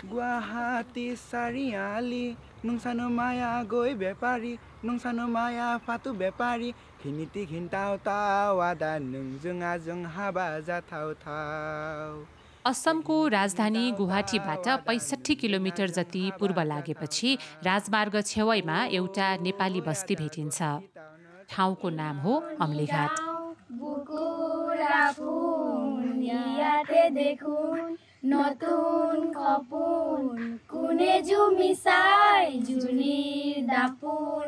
गुवाहाटी सारियाली नुंसानो माया गई बेपारी नुंसानो माया फातु बेपारी खिनिति खिन्ताउ तावादा नोंजों आजों हाबा जाथाव थाव। असमको राजधानी गुवाहाटीबाट 65 किलोमिटर जति पूर्व लागेपछि राजमार्ग छेउमा एउटा नेपाली बस्ती भेटिन्छ। ठाउँको नाम हो अम्लीघाट। নতুন খপুন কোনে জুমিসাই জুনির দাপুন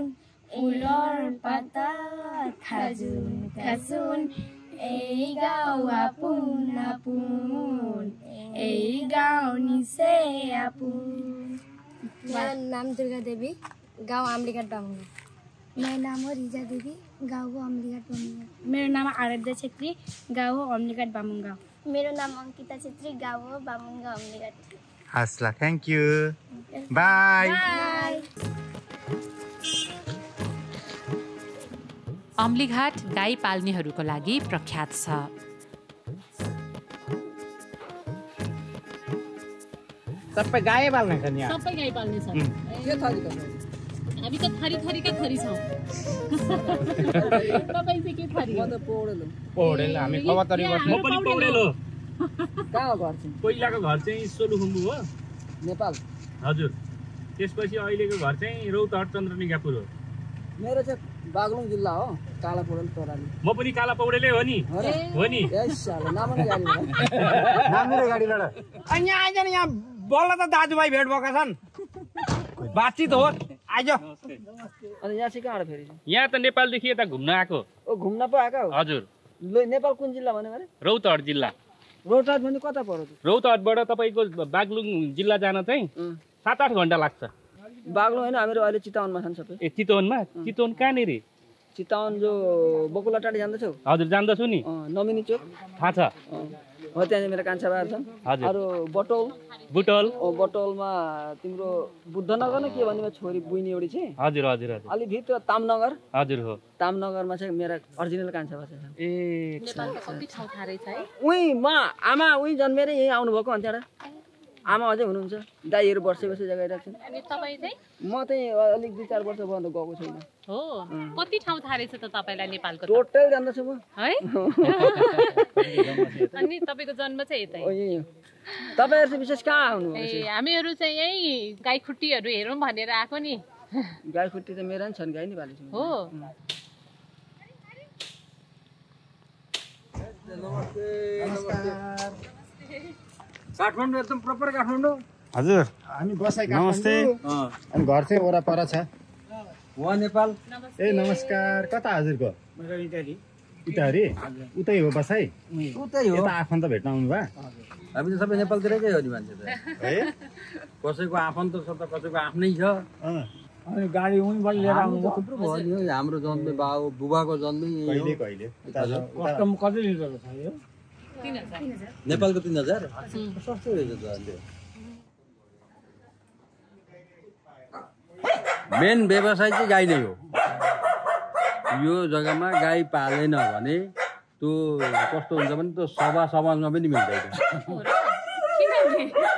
ফুলৰ পাতা খাজুন খাজুন এই গাঁও আপোন আপোন এই গাঁও নিচে আপোন। मेरा नाम दुर्गा देवी, गांव अम्लीघाट बामुंगा। मेरा नाम हो रिजा देवी, गाँव हो अम्लीघाट बामुंगा। मेरो नाम आराध्या छेत्री, गाउँ हो अम्लीघाट बामुंगा। मेरो नाम अंकिता छेत्री, गाउँ हो बामुंगा अम्लीघाट। हस्ला थ्याङ्क यू बाई। अम्लीघाट गाई पाल्नेहरूको लागि प्रख्यात छ। सबै गाई पाल्ने छन् यहाँ। सबै गाई पाल्ने छन्। हामी त थरी थरीका थरी छौँ। तपाईँ चाहिँ के थरी? म त पौडेलो। पौडेलो हामी खबरतरी बस्नु। म पनि पौडेलो। कहाँ हो घर चाहिँ? पहिलाको घर चाहिँ सोलुखुम्बु हो, नेपाल। हजुर। त्यसपछि अहिलेको घर चाहिँ रौतहट चन्द्रनिगापुर हो। मेरो चाहिँ बागलुङ जिल्ला हो, काला पौडेल तराली। म पनि काला पौडेलै हो नि। हो नि। नाम्रे गाडीबाट। अनि यहाँ आइज नि, यहाँ बल्ल त दाजुभाइ भेट भएका छन्। बातचित हो आइज। अनि यहाँ चाहिँ कहाँबाट फेरि? यहाँ त नेपालदेखि यता घुम्न आएको। ओ घुम्न पो आएको? हजुर। नेपाल कुन जिल्ला भन्यो अरे? रौतहट जिल्ला। रौतहट भने कता पर्यो? रौतहटबाट तपाईँको बागलुङ जिल्ला जान चाहिँ 7-8 घण्टा लाग्छ। बागलुङ होइन, हामीहरू अहिले चितवनमा छन् सबै। ए चितवनमा? चितवन कहाँनिर? चितवन जो बकुला टाढी जान्दछौ? हजुर जान्दछु नि। नमिनी चोक थाहा छ। हो, त्यहाँ मेरो कान्छा बाहरू छन्। अरू बटोल। बुटोल? बटोलमा तिम्रो बुद्धनगर न के भन्ने छोरी बुइनी एउटी छ। हजुर हजुर हजुर। अलि भित्र तामनगर। हजुर हो। तामनगरमा चाहिँ मेरा ओरिजिनल कान्छा बाहरू छन्। ए नेपालको कति ठाउँ थाहा रहेछ है? उही म आमा उही जन्मेर यहीँ आउनुभएको अनि त्यहाँबाट आमा अझै हुनुहुन्छ। गाईहरू बसे जगाइरहेको छन्। अनि तपाईँ चाहिँ? म चाहिँ अलिक 2-4 वर्ष भयो गएको छैन। हो, कति ठाउँ थाहा रहेछ त तपाईँलाई नेपालको? टोटल जान्दछु म है। अनि तपाईँको जन्म चाहिँ यतै? तपाईँहरू चाहिँ विशेष कहाँ आउनुभएको? ए हामीहरू चाहिँ यही गाईखुट्टीहरू हेरौँ भनेर आएको नि। गाईखुट्टी त मेरा नि छन्, गाई नि पालेको छु। हो। काठमाडौँ एकदम प्रपर काठमाडौँ। हजुर हामी बसाइ नमस्ते। अनि घर चाहिँ वरपर छ। उहाँ नेपाल। ए नमस्कार। कता हजुरको? मेरो इटारी। इटारी? उतै हो बसाइ? उतै हो। यता आफन्त भेट्न आउनु भए? हामी त सबै नेपालतिरकै हो नि मान्छे त। है? कसैको आफन्त छ त कसैको आफ्नै छ। अनि गाडी उनीबाट लिएर आउनु थुप्रो भयो नि। हाम्रो जन्मे बाउ बुबाको जन्मै कहिले कहिले कस्टम कति लिटरको छ यो? 3000। नेपालको 3000 सस्तो रहेछ त अहिले। मेन व्यवसाय चाहिँ गाई नै हो। यो जग्गामा गाई पालेन भने त्यो कस्तो हुन्छ भने त्यो सभा समाजमा पनि मिल्दैन।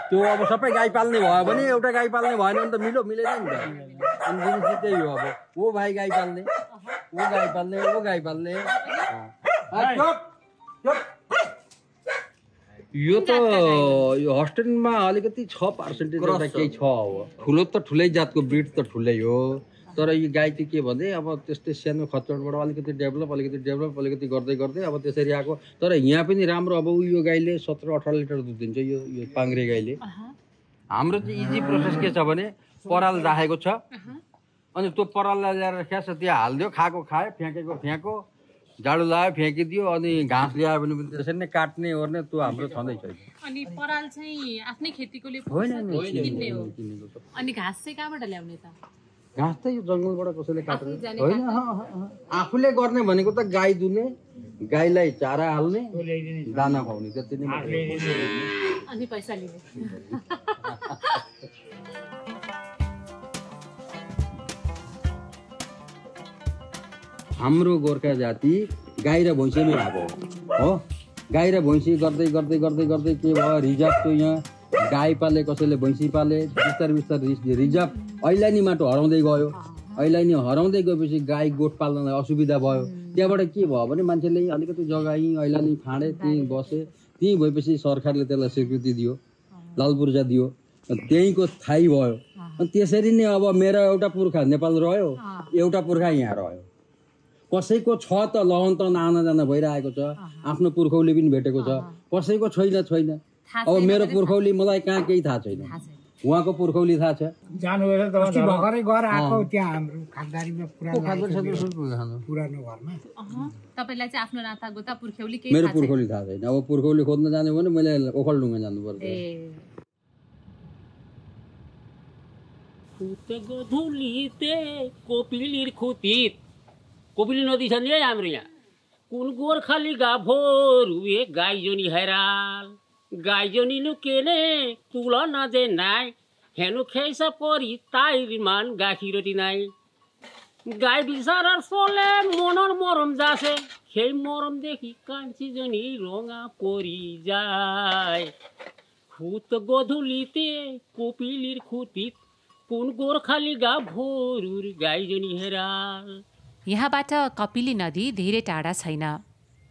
त्यो अब सबै गाई पाल्ने भयो भने एउटा गाई पाल्ने भएन भने त मिलेन नि त। अनि जिनिस त्यही हो। अब वो भाइ गाई पाल्ने, वो गाई पाल्ने, वो गाई पाल्ने। यो त यो हस्टेलमा अलिकति 6% एउटा केही छ। अब ठुलो त ठुलै जातको ब्रिड त ठुलै हो, तर यो गाई चाहिँ के भन्दै अब त्यस्तै सानो खच्चडबाट अलिकति डेभलप अलिकति गर्दै गर्दै अब त्यसरी आएको। तर यहाँ पनि राम्रो। अब यो गाईले 17-18 लिटर दुध दिन्छ। यो पाङ्ग्रे गाईले। हाम्रो चाहिँ इजी प्रोसेस के छ भने पराल राखेको छ, अनि त्यो पराललाई ल्याएर ख्यास त्यहाँ हालिदियो, खाएको खायो, फ्याँकेको फ्याँको, झाडु लगायो फ्याँकिदियो। अनि घाँस ल्यायो भने पनि त्यसरी नै काट्ने ओर्ने त्यो हाम्रो छँदैछ। अनि पराल चाहिँ आफ्नै खेतीकोले होइन किन्ने हो? अनि घाँस चाहिँ कहाँबाट ल्याउने त? घाँस त यो जङ्गलबाट कसैले काटेर होइन, आफूले गर्ने भनेको त गाई दुने, गाईलाई चारा हाल्ने, दाना खुवाउने, त्यति नै मात्रै। अनि पैसा लिने। हाम्रो गोर्खा जाति गाई र भैँसीमै आएको हो। गाई र भैँसी गर्दै गर्दै गर्दै गर्दै के भयो, रिजर्भ त्यो यहाँ गाई पाले, कसैले भैँसी पाले, बिस्तारै रिजर्भ ऐलानी माटो हराउँदै गयो। ऐलानी हराउँदै गएपछि गाई गोठ पाल्नलाई असुविधा भयो। त्यहाँबाट के भयो भने मान्छेले अलिकति जग्गा ऐलानी फाँडे, त्यहीँ बसे। त्यहीँ भएपछि सरकारले त्यसलाई स्वीकृति दियो, लाल पूर्जा दियो, त्यहीँको थाहै भयो। अनि त्यसरी नै अब मेरो एउटा पुर्खा नेपाल रह्यो, एउटा पुर्खा यहाँ रह्यो। कसैको छ त लहन त आना जाना भइरहेको छ, आफ्नो पुर्खौली पनि भेटेको छ, कसैको छैन। अब मेरो पुर्खौली मलाई कहाँ केही थाहा छैन, उहाँको पुर्खौली थाहा छ। भर्खरै गएर आएको त्यहाँ हाम्रो खानदारीमा पुरानो घरमा। तपाईलाई चाहिँ आफ्नो नातागोता पुर्खौली के मेरो पुर्खौली थाहा छैन। अब पुर्खौली खोज्न जाने भने मैले ओखलढुङ्गा जानु पर्छ। कोपिली नदी छ नि है हाम्रो यहाँ। कुन गोर्खाली गाभोर उए गाई जोनी हैराल, गाई जोनी लुकेले तुला नजे नाई, हेनु खेसा परी ताइर मान गाखी रोटी नाई। गाई बिसारार सोले मनर मरम जासे, खेई मरम देखि कान्छी जोनी रोंगा परी जाय। खुत गोधुलीते कोपिलीर खुतित, कुन गोर्खाली गाभोर गाई जोनी हैराल। यहाँबाट कपिली नदी धेरै टाढा छैन,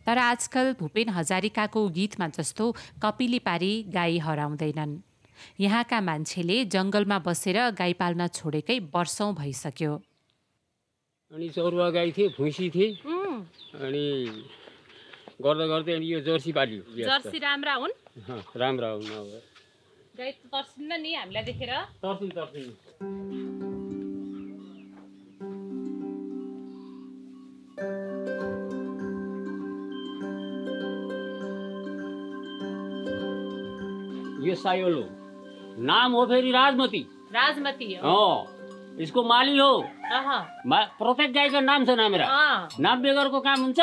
तर आजकल भूपेन हजारिकाको गीतमा जस्तो कपिली पारी गाई हराउँदैनन्। यहाँका मान्छेले जङ्गलमा बसेर गाई पाल्न छोडेकै वर्षौं भइसक्यो। अनि चौरुवा गाई थिए, भुइँसी थिए, अनि गर्दा गर्दै अनि यो जर्सी पाल्यो। जर्सी राम्रा हुन्? राम्रा हुन्। अब गाई तर्सिन्न नि हामीलाई देखेर? तर्सिन। यो सायोलो नाम हो फेरि राजमती। हो। इसको माली हो। प्रत्येक गाईको नाम छ नामेरा। नाम बेगरको काम हुन्छ।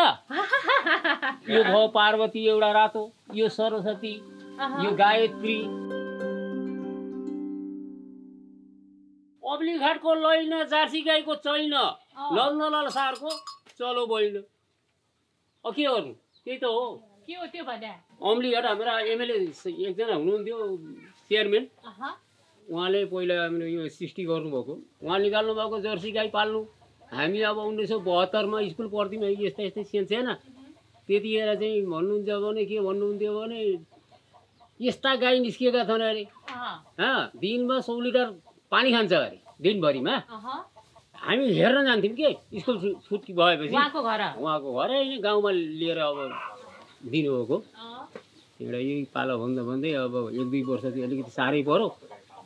यो भयो पार्वती एउटा रातो, यो सरस्वती, यो गायत्री। अब्ली घाटको लैन, जार्सी गाईको चैन, लल सारको चलो बोल्न। के गर्नु, त्यही त हो। के हो त्यो भन्या? अम्लीघाट हाम्रा एमएलए एकजना हुनुहुन्थ्यो चेयरम्यान, उहाँले पहिला हाम्रो यो सृष्टि गर्नुभएको। उहाँ निकाल्नु भएको जर्सी गाई पाल्नु। हामी अब 1972मा स्कुल पढ्थ्यौँ, यस्तै सानो। त्यतिखेर चाहिँ भन्नुहुन्छ भने के भन्नुहुन्थ्यो भने यस्ता गाई निस्किएका छन् अरे, दिनमा 100 लिटर पानी खान्छ अरे दिनभरिमा। हामी हेर्न जान्थ्यौँ के स्कुल छुट्टी भएपछि। उहाँको घर गाउँमा लिएर अब दिनुभएको। एउटा यही पालो भन्दै अब 1-2 वर्ष चाहिँ अलिकति साह्रै पऱ्यो।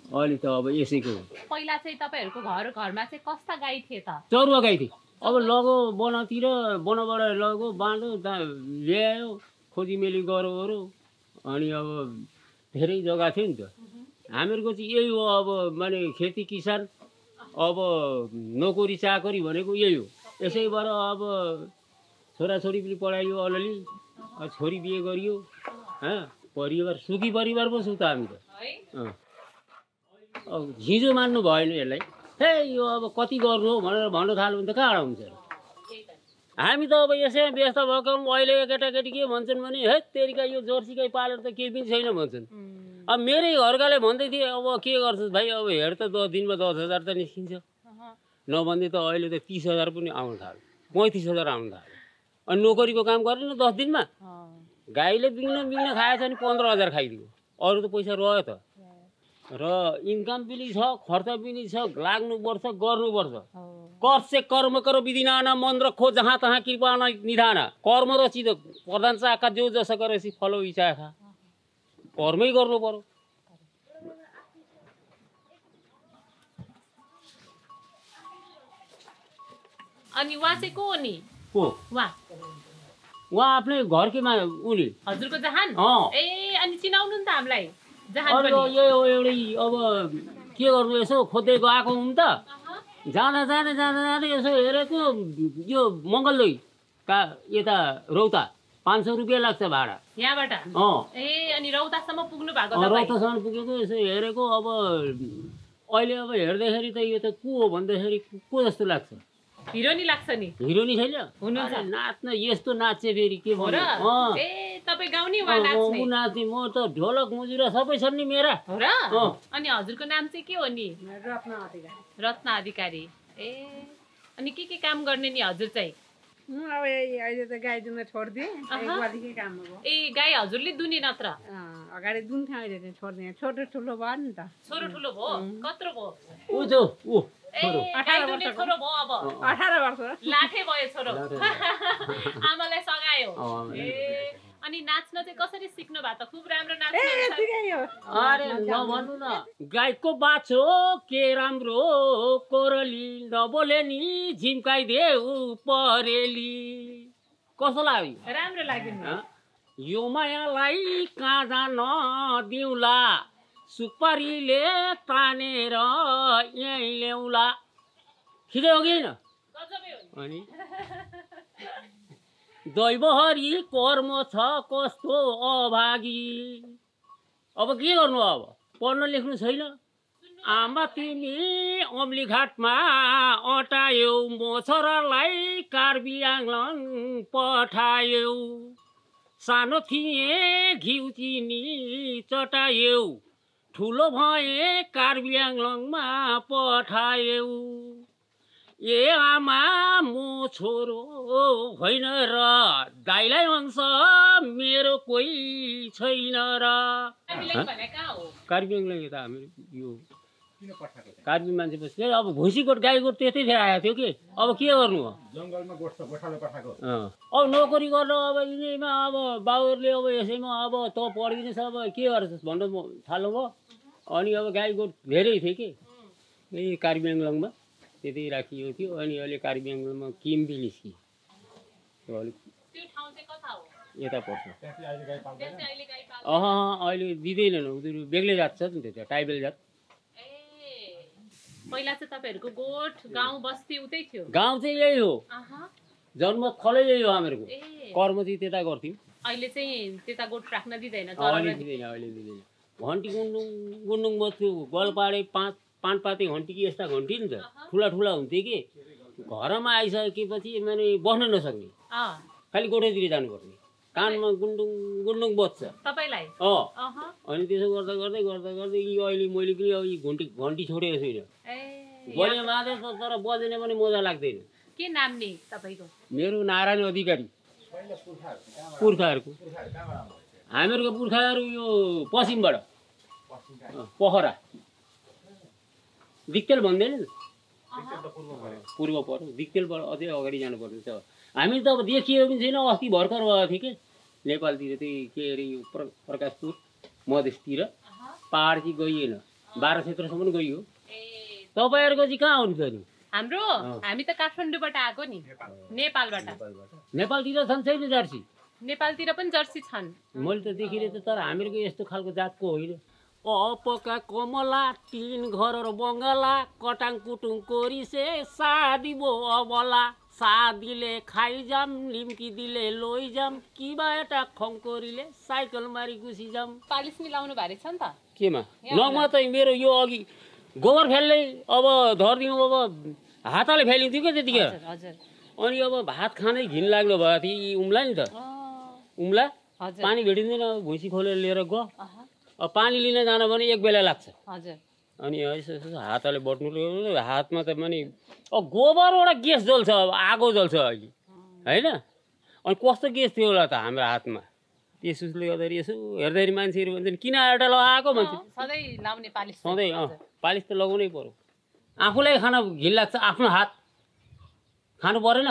अहिले त अब यसैको। पहिला चाहिँ तपाईँहरूको घरमा चाहिँ कस्ता गाई थिए त? चरुवा गाई थिए। अब लगो वनतिर, वनबाट लगो बाँधो ल्यायो, खोजीमेली गऱ्यो। अनि अब धेरै जग्गा थियो नि त। हामीहरूको चाहिँ यही हो। अब माने खेती किसान, अब नोकरी चाकरी भनेको यही हो। यसैबाट अब छोराछोरी पनि पढाइयो, अलिअलि छोरी बिहे गरियो। परिवार सुखी परिवार पो छु त हामी त। अब झिजो मान्नु भएन यसलाई। हे यो अब कति गर्नु हो भनेर भन्न थाल्यो भने त कहाँ हुन्छ। हामी त अब यसैमा व्यस्त भएको। अहिलेका केटाकेटी के भन्छन् भने हे तेरिका यो जर्सी गाई पालेर त केही पनि छैन भन्छन्। अब मेरै घरकाले भन्दै थिए अब के गर्छस् भाइ, अब हेर त 10 दिनमा 10,000 त निस्किन्छ। नभन्दै त अहिले त 30,000 पनि आउन थाल्यो, 35,000 आउन थाल्यो। अनि नोकरीको काम गरेन 10 दिनमा। गाईले बिग्न खाएछ भने 15,000 खाइदियो। अरू त पैसा रह्यो त। र इन्कम पनि छ, खर्च पनि छ, लाग्नुपर्छ, गर्नुपर्छ। कर से कर्म करो विधिनाना, मन रखो जहाँ तहाँ कृपा निधाना। कर्म र चिज प्रधान चाका जो जसो गरेपछि फलो इच्छा खा। कर्मै गर्नु पर्यो। अनि उहाँ चाहिँ को हो नि? उहाँ आफ्नै घरकैमा उनी हजुरको जहान। ए अनि चिनाउनु नि त हामीलाई जहान पनि। यो एउटै अब के गर्नु, यसो खोज्दै गएको हुँ त। जाँदा यसो हेरेको यो मङ्गलदोई का यता रौता 500 रुपियाँ लाग्छ भाडा यहाँबाट। ए अनि रौतासम्म पुग्नु भएको? रौतासम्म पुगेको। यसो हेरेको अब अहिले अब हेर्दाखेरि त यो त को हो भन्दाखेरि को जस्तो लाग्छ। हिरोनी लाग्छ नि हिरोनी छैन हुनुहुन्छ नाच्न यस्तो नाच्छ फेरि के हो र ए तपाईँ गाउने वा नाच्ने नाच्ने म त ढोलक मुजुरा सबै छन् नि मेरा हो र अनि हजुरको नाम चाहिँ के हो नि रत्न अधिकारी ए अनि के काम गर्ने नि हजुर चाहिँ अब अहिले त गाई दुन छोडिदिएँ एकबारदेखि काम हो ए गाई हजुरले दुने नत्र अगाडि दुन्थ्यो अहिले चाहिँ छोडिदिएँ छोटो ठुलो भयो नि त छोरो ठुलो भयो कत्रो भयो ऊ जो ऊ ए गाई दुने छोरो भयो अब 18 वर्ष लाठे भयो छोरो आमालाई सगायो ए अनि नाच्न चाहिँ कसरी सिक्नु भयो त खुब राम्रो नाच्नु अरे नभन्नु न गाईको बाछो के राम्रो कोरली नबोले नि झिम्काइदेऊ परेली कस्तो लाग्यो राम्रो लाग्यो यो मायालाई कहाँ जान दिउला सुपारीले तानेर यहीँ ल्याउला खिच्दै हो कि अनि दैवहरी कर्म छ कस्तो अभागी अब के गर्नु अब पढ्न लेख्नु छैन आमा तिमी अम्ली घाटमा अटायौ मोछरालाई कार्बी आङ्लङ पठायौ सानो थिए घिउ चिनी चटायौ ठुलो भए कार्बी आङ्लङमा पठायौ ए आमा म छोरो होइन र दाइलाई भन्छ मेरो कोही छैन र कार्बी आङ्लङ त हाम्रो यो कार्बी मान्छे पछि अब भुसीकोट गाईकोट त्यतैतिर आएको थियो कि अब के गर्नु हो जङ्गलमा गोठालो पठाएको अब नोकरी गर्न अब यिनीमा अब बाबुहरूले अब यसैमा अब त पढिदिनेछ अब के गर्छस् भन्नु थाल्नु भयो अनि अब गाईकोट धेरै थियो कि यही कार्बी आङ्लङमा त्यतै राखिएको थियो अनि अहिले कार्बी आङ्लङमा किम्बी निस्कियो यता पर्छ अहिले दिँदैनन् उनीहरू बेग्लै जात छ नि त्यो ट्राइबल जात पहिला चाहिँ तपाईहरुको गोठ गाउँ बस्ती उतै थियो गाउँ चाहिँ यही हो जन्म थलै यही हो हामीहरूको कर्म चाहिँ त्यता गर्थ्यौँ अहिले चाहिँ त्यता गोठ राख्न दिदैन अहिले दिँदैन घन्टी गुन्डुङ गुन्डुङ बस्थ्यो गलपाडे पाँच पाते घन्टी कि यस्ता घन्टी नि त ठुला ठुला हुन्थ्यो कि घरमा आइसकेपछि माने बस्न नसक्ने खालि गोठैतिर जानुपर्ने कानमा गुन्डुङ गुन्डुङ बज्छ तपाईलाई अनि त्यसो गर्दा गर्दै गर्दा गर्दै यो अहिले मैले पनि अब यो घन्टी छोडेको छुइनँ बजे मात्रै तर बजेन पनि मजा लाग्दैन के नाम नि तपाईको मेरो नारायण अधिकारी पुर्खाहरूको हामीहरूको पुर्खाहरू यो पश्चिमबाट पोखरा दिक्तेल भन्दैन नि पूर्व पर्यो दिक्तेलबाट अझै अगाडि जानुपर्ने छ हामी त अब देखियो पनि छैन अस्ति भर्खर भएको थियो कि नेपालतिर चाहिँ के अरे यो प्रकाशपुर मधेसतिर पहाड चाहिँ गइएन 12 क्षेत्रसम्म गइयो तपाईँहरूको चाहिँ कहाँ हुन्छ नि हाम्रो हामी त काठमाडौँबाट आएको नि नेपालबाट नेपालतिर छन् छैन जर्सी नेपालतिर पनि जर्सी छन् मैले त देखिरहेँ त तर हामीहरूको यस्तो खालको जातको होइन अपका कमला तीन घर र बङ्गला कटाङ कुटुङ कोरिसे शादी बो अबला शादीले खाइजाम लिम्की दिले लोइजाम किबा एउटा खङ्कोरीले साइकल मारी गुसी जाम पालिस मिलाउनु भारी छ नि त केमा लङमा त मेरो यो अघि गोबर फ्याल्दै अब धर्दिउँ अब हातले फ्यालिन्थ्यो क्या त्यतिखेर अनि अब भात खानै घिन लाग्नु भएको थियो उम्ला नि त उम्ला पानी भेटिँदैन भुइँसी खोलेर लिएर गयो अब पानी लिन जान भने एक बेला लाग्छ अनि यसो हातले बट्नु हातमा त पनि अब गोबरबाट ग्यास जल्छ अब आगो जल्छ अहिले होइन अनि कस्तो ग्यास थियो होला त हाम्रो हातमा त्यसले गर्दाखेरि यसो हेर्दाखेरि मान्छेहरू भन्छन् किन एउटा लगाएको भन्छ सधैँ लाउने पालिस सधैँ पालिस त लगाउनै पर्यो आफूलाई खान घिन लाग्छ आफ्नो हात खानु परेन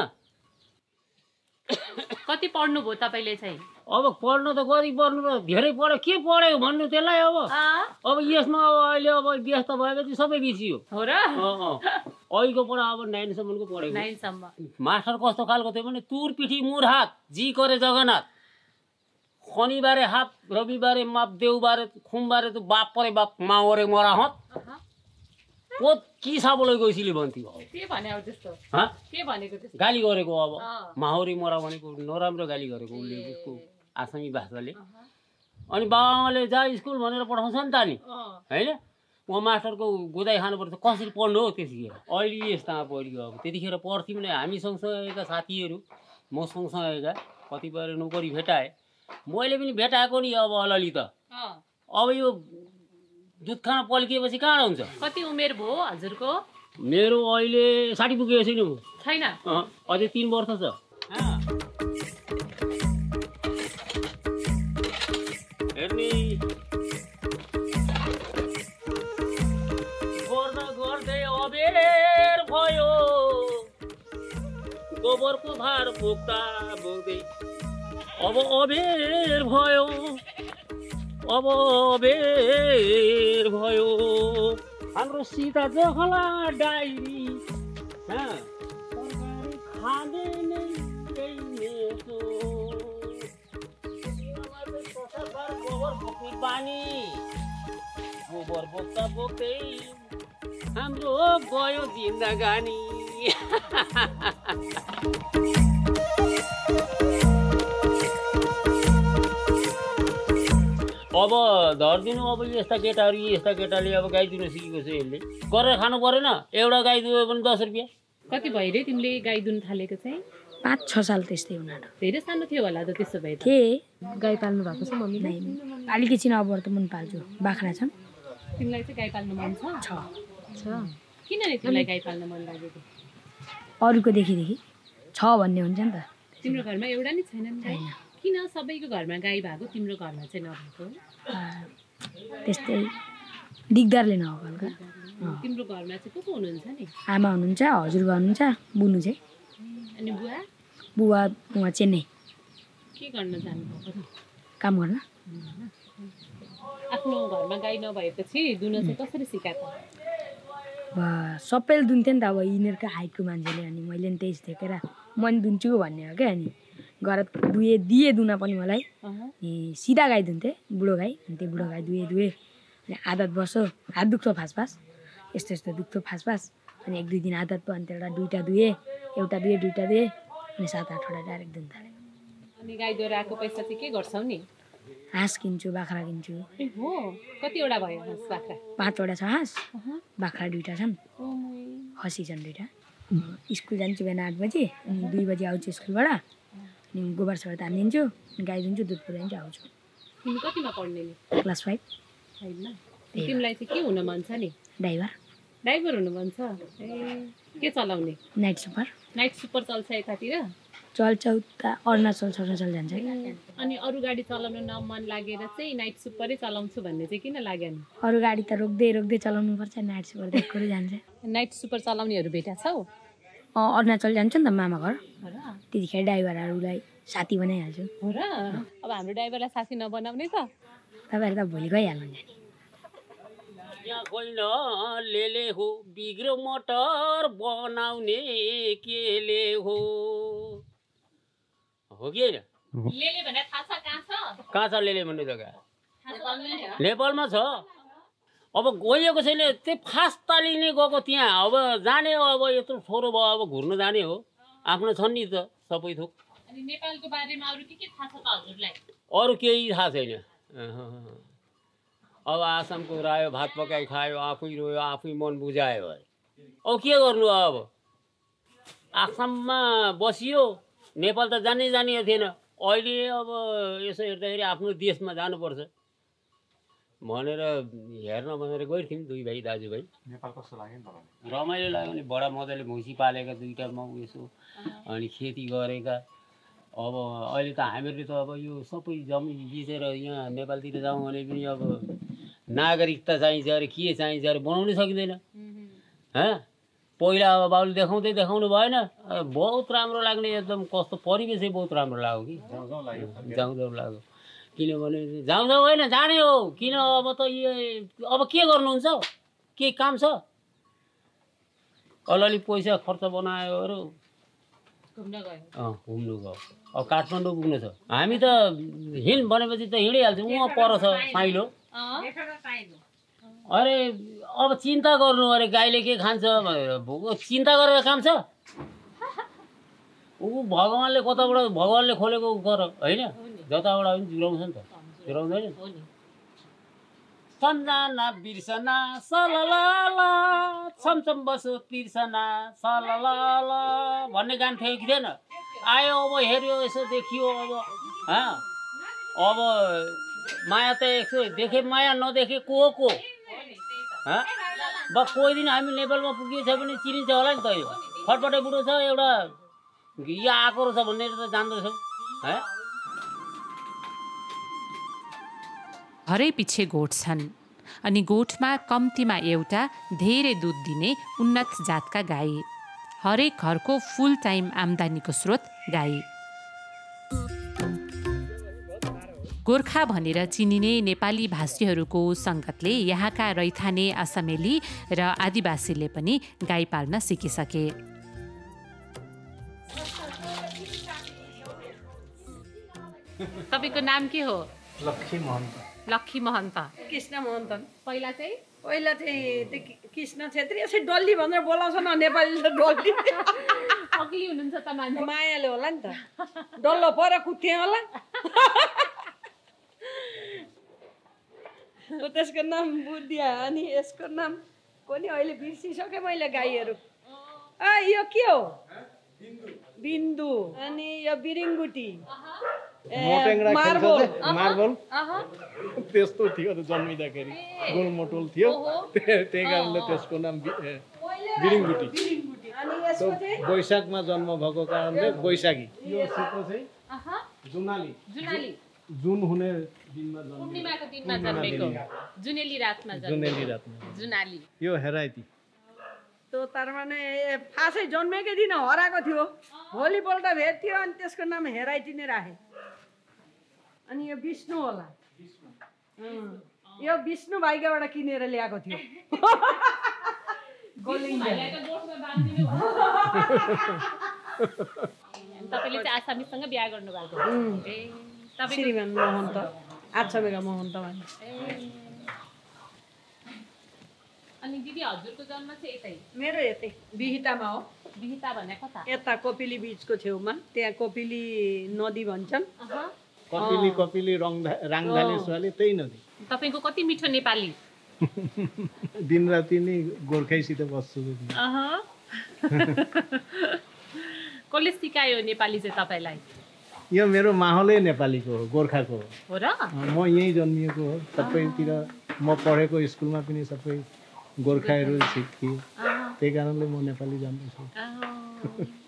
कति पढ्नु भयो तपाईँले चाहिँ अब पढ्नु त कति पढ्नु र धेरै पढ्यो के पढ्यो भन्नु त्यसलाई अब यसमा अब अहिले अब व्यस्त भएपछि सबै बिर्सियो हो र अहिलेको पढ अब 9 सम्मको पढेको 9 सम्म मास्टर कस्तो खालको थियो भने तुर पिठी मुर हात जी करे जगन्नाथ शनिबारे हात रविबारे माप देउबारे खुमबारे त बाप परे बाप माओरे मरा हत पोत कि साबोले गइसिले भन्थ्यो के भने अब त्यस्तो के भनेको त्यस्तो गाली गरेको अब माओरे मरा भनेको नराम्रो गाली गरेको उसले उसको आसामी भाषाले अनि बाबाले जा स्कुल भनेर पठाउँछ नि त नि हैन उहाँ मास्टरको गोदाइ खानुपर्छ कसरी पढ्नु हो त्यतिखेर। अहिले यस्तामा पढ्यो अब त्यतिखेर पढ्थ्यौँ नै हामी सँगसँगैका साथीहरू म सँगसँगैका कतिपय नोकरी भेटाएँ मैले पनि भेटाएको नि अब अलिअलि त। अब यो दुध खान पल्किएपछि कहाँ हुन्छ। कति उमेर भयो हजुरको? मेरो अहिले 60 पुगेको छैन अझै 3 वर्ष छ। हेर्ने गर्दा गर्दै अबेर भयो गोबरको भार बोक्दा बोक्दै अब अबेर भयो हाम्रो सीता जखला डायरी खाँदै नै गोबर बोक्ने बानी गोबर बोक्दा बोक्दै हाम्रो गयो जिन्दगानी। अब धरिदिनु अब यस्ता केटाहरू यस्ता केटाले अब गाई दिनु सिकेको छ यसले गरेर खानु परेन। एउटा गाई दुयो पनि 10 रुपियाँ। कति भयो रे तिमीले गाई दुन थालेको चाहिँ? 5-6 साल त्यस्तै उनीहरू। धेरै सानो थियो होला त त्यसो भए। गाई पाल्नु भएको छ मम्मीले? अलिकति अब त मन पाल्छु। बाख्रा छन्। तिमीलाई चाहिँ गाई पाल्नु मन छ? किन नि तिमीलाई गाई पाल्न मन लागेको? अरूको देखि छ भन्ने हुन्छ नि त। तिम्रो घरमा एउटा नि छैन नि? छैन। किन सबैको घरमा गाई भएको तिम्रो घरमा चाहिँ नभएको? त्यस्तै दिगदारले नभएको। तिम्रो घरमा चाहिँ को हुनुहुन्छ नि? आमा हुनुहुन्छ, हजुरबा हुनुहुन्छ, बुनु चाहिँ। अनि बुवा? बुवा उहाँ चेन्नई। के गर्न जानुभएको? काम गर्न। आफ्नो घरमा गाई नभएपछि दुन चाहिँ कसरी सिकाएको? सबैले दुन्थ्यो नि त अब यिनीहरूको हाइटको मान्छेले। अनि मैले नि त्यही देखेर म नि दुन्छु भन्ने हो क्या। अनि गएर दिए दुना पनि मलाई। अनि सिधा गाई दुन्थेँ बुढो गाई। अनि त्यो बुढो गाई दुए अनि आदत बस्यो हात दुख्थ्यो फासफास यस्तो दुख्थ्यो फासफास। अनि 1-2 दिन आदत भयो। अनि त्यहाँबाट 2टा दुए एउटा दुए 2टा दुए अनि 7-8वटा डाइरेक्ट दुन थालेँ। अनि गाई दोहोर आएको पैसा चाहिँ के गर्छौ नि? हाँस किन्छु, बाख्रा किन्छु। हो कतिवटा भयो हाँस बाख्रा? 5वटा छ हाँस, बाख्रा 2टा छन्, खसी छन् 2टा। स्कुल जान्छु बिहान 8 बजी अनि 2 बजी आउँछु स्कुलबाट। अनि गोबर सोबर तानिदिन्छु, गाई दुन्छु, दुध पुऱ्याइदिन्छु आउँछु। तिमी कतिमा पढ्ने नि? क्लास 5। तिमीलाई चाहिँ के हुन मन छ नि? ड्राइभर हुनु मन छ। के चलाउने? Night super. नाइट सुपर चल्छ यतातिर? चल्छ उता अरुणाचल जान्छ। अनि अरू गाडी चलाउन नमन लागेर चाहिँ नाइट सुपरै चलाउँछु भन्ने चाहिँ किन लाग्यो नि? अरू गाडी त रोक्दै चलाउनु पर्छ, नाइट सुपर देखिरै जान्छ। नाइट सुपर चलाउनेहरू भेटा छौ? अरुणाचल जान्छ नि त मामा घर। त्यतिखेर ड्राइभरहरूलाई साथी बनाइहाल्छु। हो र? अब हाम्रो ड्राइभरलाई साथी नबनाउने त? तपाईँहरू त भोलि गइहाल्नुहुन्छ नि। यहाँ कोइन लेले हो बिग्रो मोटर बनाउने केले हो कि होइन? लेले भने थाहा छ कहाँ छ? कहाँ छ लेले भन्ने जग्गा? नेपालमा छ। अब गइएको छैन त्यो फास्ट तालिने गएको त्यहाँ। अब जाने हो, अब यत्रो छोरो भयो, अब घुर्न जाने हो। आफ्नो छन् नि त सबै थोक। अनि नेपालको बारेमा अरू के थाहा छ त हजुरलाई? अरू केही थाहा छैन। अब आसामको रायो भात पकाइ खायो, आफै रोयो, आफै मन बुझायो। अब के गर्नु? अब आसाममा बसियो, नेपाल त जानै थिएन। अहिले अब यसो हेर्दाखेरि आफ्नो देशमा जानुपर्छ भनेर हेर्न भनेर गइरह्यौँ 2 भाइ दाजुभाइ। नेपाल कस्तो लाग्यो नि तपाईँलाई? रमाइलो लाग्यो नि, बडा मजाले भैँसी पालेका 2टा यसो अनि खेती गरेका। अब अहिले त हामीहरूले त अब यो सबै जमिन बेचेर यहाँ नेपालतिर जाउँ भने पनि अब नागरिकता चाहिन्छ अरे के चाहिन्छ अरे बनाउनै सकिँदैन। पहिला अब बाबुले देखाउनु भएन। बहुत राम्रो लाग्ने एकदम कस्तो परिवेशै बहुत राम्रो लाग्यो कि जाउँ लाग्यो। किनभने जाउँ होइन जाने हो। किन अब त अब के गर्नुहुन्छ? के काम छ? अलिअलि पैसा खर्च बनायोहरू घुम्नु गयो। अब काठमाडौँ पुग्नु छ। हामी त हिँड भनेपछि त हिँडिहाल्छौँ। उहाँ पर छ साइलो। अरे अब चिन्ता गर्नु अरे गाईले के खान्छ भनेर चिन्ता गरेर काम छ? ऊ भगवान्ले कताबाट भगवान्ले खोलेको गर होइन? जताबाट पनि जुराउँछ नि त, जुराउँदैन? सम्झना बिर्सना सलला छमछम बसो तिर्सना सलला भन्ने गान थियो कि थिएन? आयो अब हेऱ्यो यसो देखियो अब माया त यसो देखे माया नदेखे को कोही दिन हामी नेपालमा पुगिएछ भने चिनिन्छ होला नि त। यो फटफटे बुढो छ एउटा घिया आएको रहेछ भनेर त जान्दछौँ। हरै पछि गोठ छन् अनि गोठमा कम्तीमा एउटा धेरै दुध दिने उन्नत जातका गाई। हरेक घरको फुल टाइम आम्दानीको स्रोत गाई। गोर्खा भनेर चिनिने नेपाली भाषीहरूको सङ्गतले यहाँका रैथाने असमेली र आदिवासीले पनि गाई पाल्न सिकिसके। तपाईँको नाम के हो? लक्ष्मी महन्त। लक्ष्मी महन्त। कृष्ण महन्त। पहिला चाहिँ त्यो कृष्ण छेत्री यसै डल्ली भनेर बोलाउँछ न नेपालीले त डल्ली। अग्ली हुनुहुन्छ त मान्छे। मायाले होला नि त। डल्लो पर कुथे होला। त्यसको नाम बुद्धिया अनि यसको नाम कोनी अहिले बिर्सिसकेँ मैले गाईहरू। यो के हो? बिन्दु। अनि यो बिरिङगुटी। मार्बल त्यस्तो थियो जन्मिँदाखेरि गोलमोटोल थियो त्यही कारणले त्यसको नाम बिरिङगुटी। वैशाखमा जन्म भएको कारणले बैशाखी। यो सेतो चाहिँ जुनाली। जुन हुने दिनमा पूर्णिमाको दिनमा जन्मेको जुनेली रातमा जुनाली। यो हेराइती। त्यो तरमाने फासै जन्मेकै दिन हराएको थियो। भोलिपल्ट भेट्थ्यो अनि त्यसको नाम हेराइटी नै राखे। अनि यो विष्णु होला। यो विष्णु भाइकाबाट किनेर ल्याएको थियो। तपाईँले चाहिँ आसामीसँग बिहा गर्नुभएको? श्रीमान महन्त आछामेका महन्त भन्छ। अनि दिदी हजुरको जन्म चाहिँ यतै? मेरो यतै बिहितामा हो। बिहिता भने कता? यता कोपिली बीचको छेउमा। त्यहाँ कोपिली नदी भन्छन्। कपिली राङधालेश्वरले त्यही नदी। तपाईँको कति मिठो नेपाली। दिनराति नै गोर्खैसित बस्छु। कसले सिकायो नेपाली चाहिँ तपाईँलाई? यो मेरो माहौलै नेपालीको हो, गोर्खाको हो र? म यहीँ जन्मिएको हो। सबैतिर म पढेको स्कुलमा पनि सबै गोर्खाहरू सिकेँ। त्यही कारणले म नेपाली जान्दछु।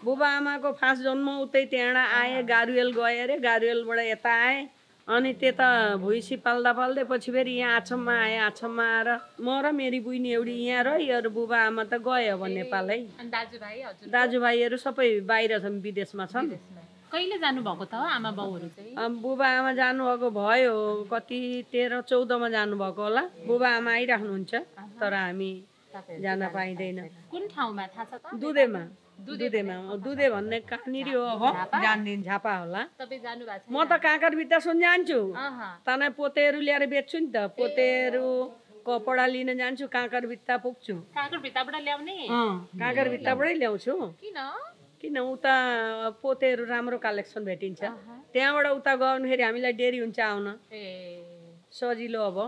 बुबा आमाको फास्ट जन्म उतै त्यहाँबाट आएँ। गारुएल गएँ अरे। गारुएलबाट यता आएँ। अनि त्यता भुइँसी पाल्दा पाल्दै पछि फेरि यहाँ आछममा आएँ। आछममा आएर म र मेरी बहिनी एउटी यहाँ रह्यो अरू बुबा आमा त गए अब नेपाल है। दाजुभाइहरू सबै बाहिर छन्, विदेशमा छन्। कहिले जानुभएको त आमा बाउहरू चाहिँ? बुबा आमा जानुभएको भयो कति 13-14मा जानुभएको होला। बुबा आमा आइराख्नुहुन्छ तर हामी जान पाइँदैन। कुन ठाउँमा थाहा छ त? दुधेमा। दुधे भन्ने कहाँनिर हो जान्दिन, झापा होला। तपाईँ जानु भएको छ? म त काँकर भित्ता सुन जान्छु। तनै पोतेहरू ल्याएर बेच्छु नि त। पोतेहरू कपडा लिन जान्छु, काँकर भित्ता पुग्छु। काँकर भित्ताबाट ल्याउने? काँकर भित्ताबाटै ल्याउँछु। किन उता पोतेहरू राम्रो कलेक्सन भेटिन्छ। त्यहाँबाट उता गयो भने फेरि हामीलाई डेरी हुन्छ आउन। सजिलो अब।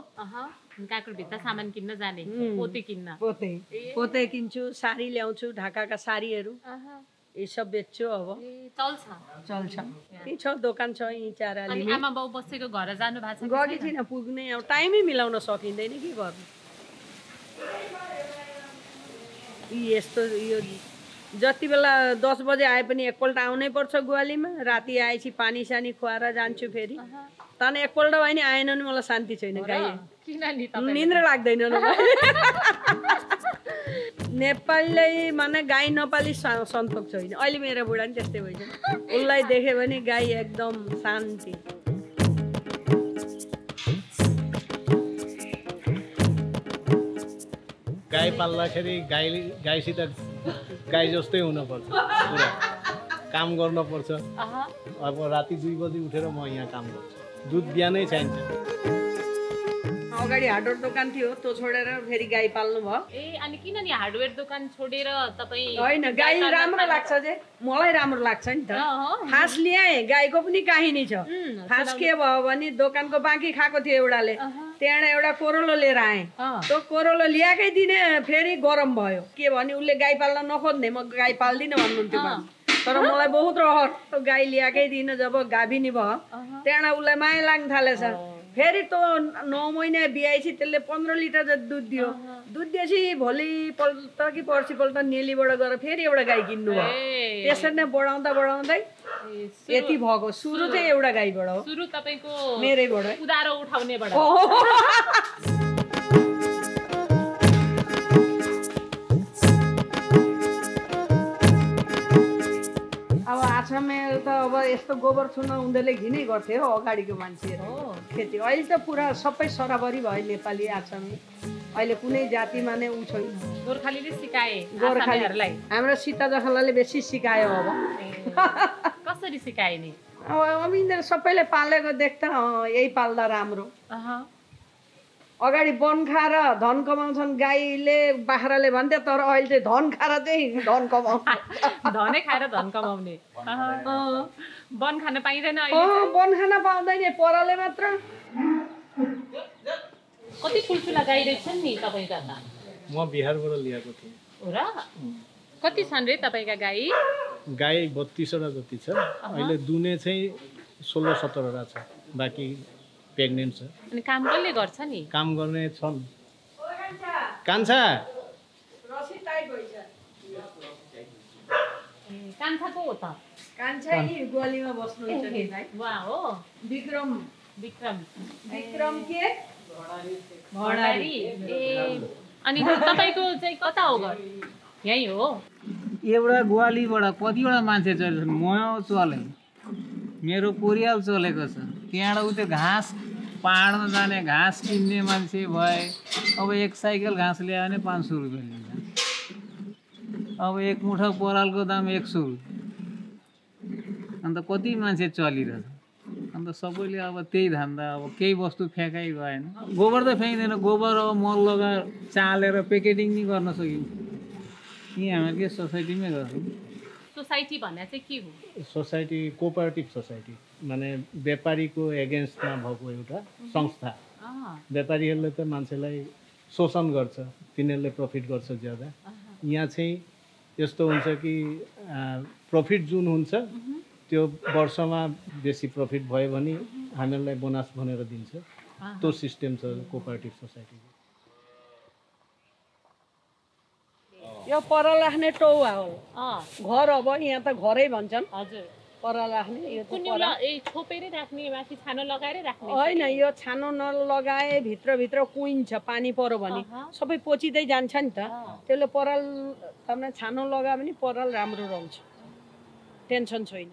काँकर भित्ता सामान किन्न जाने? पोते किन्न? पोते किन्छु, साडी ल्याउँछु, ढाकाका साडीहरू यी सब बेच्छु। अब चल्छ। यही छ दोकान छ यहीँ चाराली। आमा बाउ बसेको घर जानु भएको छ? गएकी छैन, पुग्ने अब टाइमै मिलाउन सकिँदैन के गर्नु। यस्तो यो जति बेला 10 बजे आए पनि एकपल्ट आउनै पर्छ ग्वालीमा। राति आएपछि पानी सानी खुवाएर जान्छु फेरि। तन एकपल्ट भयो नि आएन नि मलाई शान्ति छैन। गाई निन्द्रा लाग्दैन नेपालीलाई माने गाई नपाली सन्तोक छैन। अहिले मेरो बुढा नि त्यस्तै भइसक्यो। उसलाई देख्यो भने गाई एकदम शान्ति। गाई पाल्दाखेरि गाईसित गाई जस्तै हुनुपर्छ। पुरा काम गर्नुपर्छ। अब राति 2 बजी उठेर म यहाँ काम गर्छु। दुध बिहानै चाहिन्छ। अगाडि हार्डवेयर दोकान थियो, त्यो छोडेर फेरि गाई पाल्नु भयो। अनि किन नि हार्डवेयर दोकान छोडेर तपाईँ? होइन, गाई राम्रो लाग्छ जे, मलाई राम्रो लाग्छ नि त। फास ल्याएँ, गाईको पनि काहिनी छ। फास के भयो भने दोकानको बाँकी खाएको थियो एउटाले। त्यहाँ एउटा कोरोलो लिएर आएँ त्यो कोरोलो ल्याएकै दिने फेरि गरम भयो के भने उसले गाई पाल्न नखोज्ने म गाई पाल्दिनँ भन्नुहुन्थ्यो तर मलाई बहुत रहर गाई ल्याएकै दिन जब गाभिनी भयो त्यहाँ उसलाई माया लाग्न थालेछ फेरि त 9 महिना बिहाएपछि त्यसले 15 लिटर जति दुध दियो दुध दिएपछि भोलिपल्ट कि पर्सिपल्ट नेलीबाट गएर फेरि एउटा गाई किन्नु भयो त्यसरी नै बढाउँदा बढाउँदै यति भएको सुरु चाहिँ एउटा गाईबाट हो सुरु तपाईको मेरैबाट उधारो उठाउनेबाट अब आछामेर त अब यस्तो गोबर छुन उनीहरूले घिनै गर्थे हो अगाडिको मान्छेहरू खेती अहिले त पुरा सबै सराबरी भयो नेपाली आछामे अहिले कुनै जातिमा नै उ छैन गोर्खालीले सिकाए गोर्खालीहरूलाई हाम्रो सीता जखलाले बेसी सिकायो अब कसरी सिकाए नि अब यिनीहरू सबैले पालेको देख्दा यही पाल्दा राम्रो अगाडि वन खाएर धन कमाउँछन् गाईले बाख्राले भन्थे तर अहिले चाहिँ धन खाएर चाहिँ धन कमाउँछ धनै खाएर धन कमाउने वन खान पाइँदैन वन खान पाउँदैन परले मात्र कति ठुल्ठुला गाई रहेछन् नि तपाईँका त म बिहारबाट ल्याएको थिएँ हो र कति छन् रे तपाईँका गाई गाई 32 वटा जति छ अहिले दुने चाहिँ 16-17 वटा छ बाँकी प्रेग्नेन्ट छ अनि काम कसले गर्छ नि काम गर्ने छन् कान्छा कान्छाको हो त कान्छा यी गोलीमा बस्नुहुन्छ नि भाइ वा हो विक्रम के भडारी अनि तपाईको चाहिँ कता हो घर यही हो एउटा ग्वालीबाट कतिवटा मान्छे चलेछन् म चले मेरो परिवार चलेको छ त्यहाँबाट उ त्यो घाँस पाहाडमा जाने घाँस किन्ने मान्छे भए अब एक साइकल घाँस ल्यायो भने 500 रुपियाँ लिन्छ अब एक मुठा परालको दाम 100 अन्त कति मान्छे चलिरहेछ अन्त सबैले अब त्यही धन्दा अब केही वस्तु फ्याँकै गएन गोबर त फ्याँक्दैन गोबर अब मल लगाएर चालेर प्याकेटिङ नि गर्न सकिन्छ यहाँ हामीले सोसाइटीमै गर्छौँ सोसाइटी भन्ने चाहिँ के हो सोसाइटी कोअपरेटिभ सोसाइटी माने व्यापारीको एगेन्स्टमा भएको एउटा संस्था व्यापारीहरूले त मान्छेलाई शोषण गर्छ तिनीहरूले प्रफिट गर्छ ज्यादा यहाँ चाहिँ यस्तो हुन्छ कि प्रफिट जुन हुन्छ त्यो वर्षमा बेसी प्रफिट भयो भने हामीहरूलाई बोनस भनेर दिन्छ त्यो सिस्टम छ कोअपरेटिभ सोसाइटी यो पर राख्ने टौवा हो घर अब यहाँ त घरै भन्छन् हजुर पर राख्ने यो त छोपेरै राख्ने माथि छानो लगाएरै राख्ने होइन यो छानो नलगाए भित्र कुइन्छ पानी पर्यो भने सबै पोचिँदै जान्छ नि त त्यसले पराल तपाईँ छानो लगायो भने पराल राम्रो रहन्छ टेन्सन छैन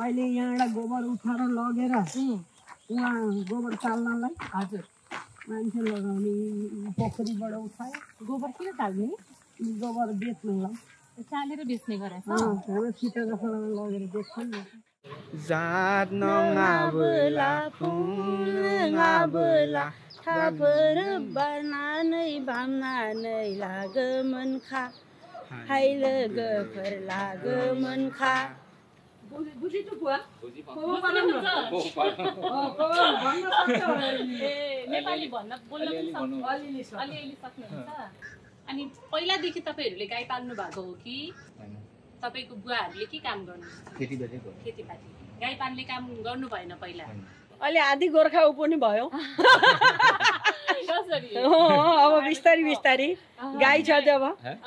अहिले यहाँबाट गोबर उठाएर लगेर उहाँ गोबर चाल्नलाई हजुर मान्छे लगाउने पोखरीबाट उठायो गोबर किन चाल्ने गोबर बेच्नलाई चालेर बेच्ने गरेछ हाम्रो सीता जखलामा लगेर बेच्छन् नि जात नङाबोला फुङाबोला थापर बनानै भामनानै लागोमोन खा हाइलो गोफोर लागोमोन खा बुझिछु बुवा नेपाली बोल्न अलिअलि सक्नुहुन्छ अनि पहिलादेखि तपाईँहरूले गाई पाल्नु भएको हो कि तपाईँको बुवाहरूले के काम गर्नु खेतीपाती गाई पाल्ने काम गर्नु भएन पहिला अहिले आधी गोर्खा उ पनि भयो अब बिस्तारी गाई छ जब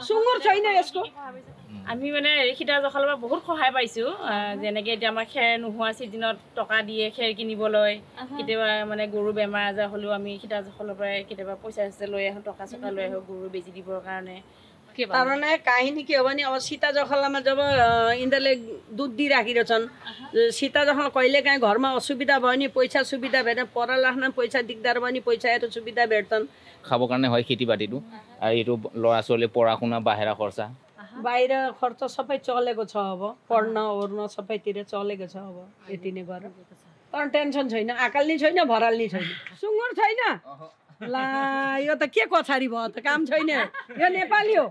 सुँगुर छैन यसको আমি মানে সীতা জখলৰ বহুত সহায় পাইছোঁ যেনেকৈ এতিয়া আমাৰ খেৰ নোহোৱা ছিজনত টকা দিয়ে খেৰ কিনিবলৈ কেতিয়াবা মানে গৰু বেমাৰ আজাৰ হ'লেও আমি সীতা জখলৰ পৰাই কেতিয়াবা পইচা লৈ আহোঁ টকা চকা লৈ আহোঁ গৰু বেজি দিবৰ কাৰণে তাৰমানে কাহিনী के हो भने अब सीता जखलामा जब यिनीहरूले दुध दिइराखिरहेछन् सीता जखला कहिलेकाहीँ घरमा असुविधा भयो नि पैसा सुविधा भएन पर राख्न पैसा दिगदार भयो नि पैसाहरू सुविधा भेट्छन् खाবৰ কাৰণে হয় खेतीपातीটো আৰু এইটো ল'ৰা ছোৱালীৰ পঢ়া শুনা বাহিৰা খৰচা बाहिर खर्च सबै चलेको छ अब पढ्न ओर्न सबैतिर चलेको छ अब यति नै गरेर तर टेन्सन छैन आकाल्नी छैन भराल्नी छैन सुँगुर छैन ला यो त के कछारी भयो त काम छैन यो नेपाली हो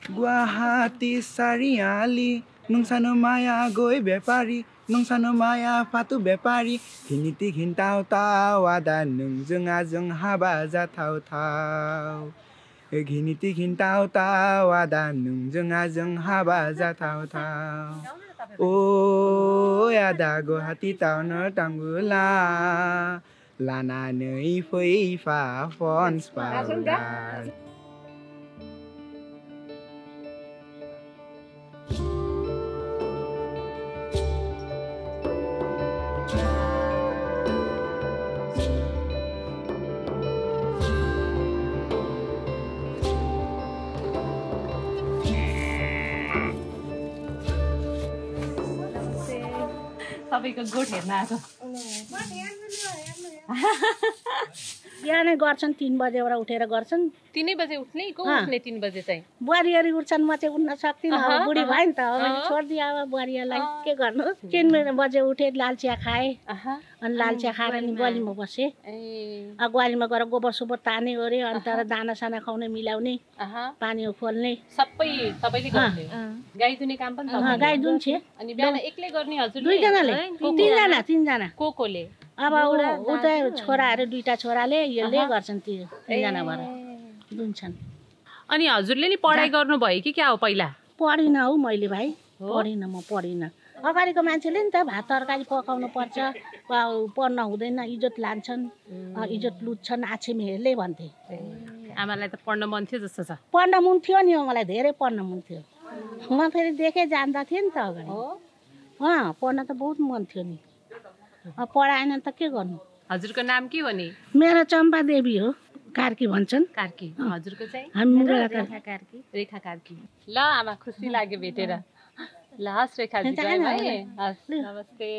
गुवाहाटी सारियाली नोंसानो माया गय बेपारी नोंसानो माया फातु बेपारी घिनिति घिनताव ताव आदा नोंजों आजों हाबा जाथाव थाव घिनिति घिनताव ताव आदा नोंजों आजों हाबा जाथाव थाव ओ आदा गुवाहाटी टाउनाव थांबोला लानानै फैफा फन्स पाउडार तपाईँको गोठ हेर्न आएको बिहानै गर्छन् 3 बजेबाट उठेर गर्छन् 3 बजे उठ्ने को उठ्ने 3 बजे चाहिँ बुहारीहरू उठ्छन् म चाहिँ उठ्न सक्दिनँ अब बुढी भयो नि त अब छोडिदिए अब बुहारीहरूलाई के गर्नु 3 बजे उठे लाल चिया खाएँ अनि लाल चिया खाएर नि ग्वालीमा बसेँ ग्वालीमा गएर गोबर सोबर ताने ओरे अनि तर दाना साना खुवाउने मिलाउने पानी खोल्ने सबै तपाईँले गर्ने गाई दुने काम पनि गाई दुन्छे अनि बिहान एक्लै गर्ने हजुर दुईजनाले तीनजना कोले अब उता छोराहरू 2टा छोराले यसले गर्छन् त्यो 3जना भएर दुन्छन् अनि हजुरले नि पढाइ गर्नु भयो कि क्या हो पहिला पढिन हौ मैले भाइ म पढिन अगाडिको मान्छेले नि त भात तरकारी पकाउनु पर्छ पढ्न हुँदैन इज्जत लान्छन् इज्जत लुट्छन् आछेमीहरूले भन्थे आमालाई त पढ्न मन थियो जस्तो छ पढ्न मन थियो नि मलाई धेरै पढ्न मन थियो म फेरि देखे जान्दा थिएँ नि त अगाडि पढ्न त बहुत मन थियो नि पढाएन त के गर्नु हजुरको नाम के हो नि मेरो चम्पा देवी हो कार्की भन्छन् कार्की हजुरको चाहिँ रेखा कार्की रेखा कार्की ल आमा खुसी लाग्यो भेटेर ल हस् रेखाजी गए है हस् नमस्ते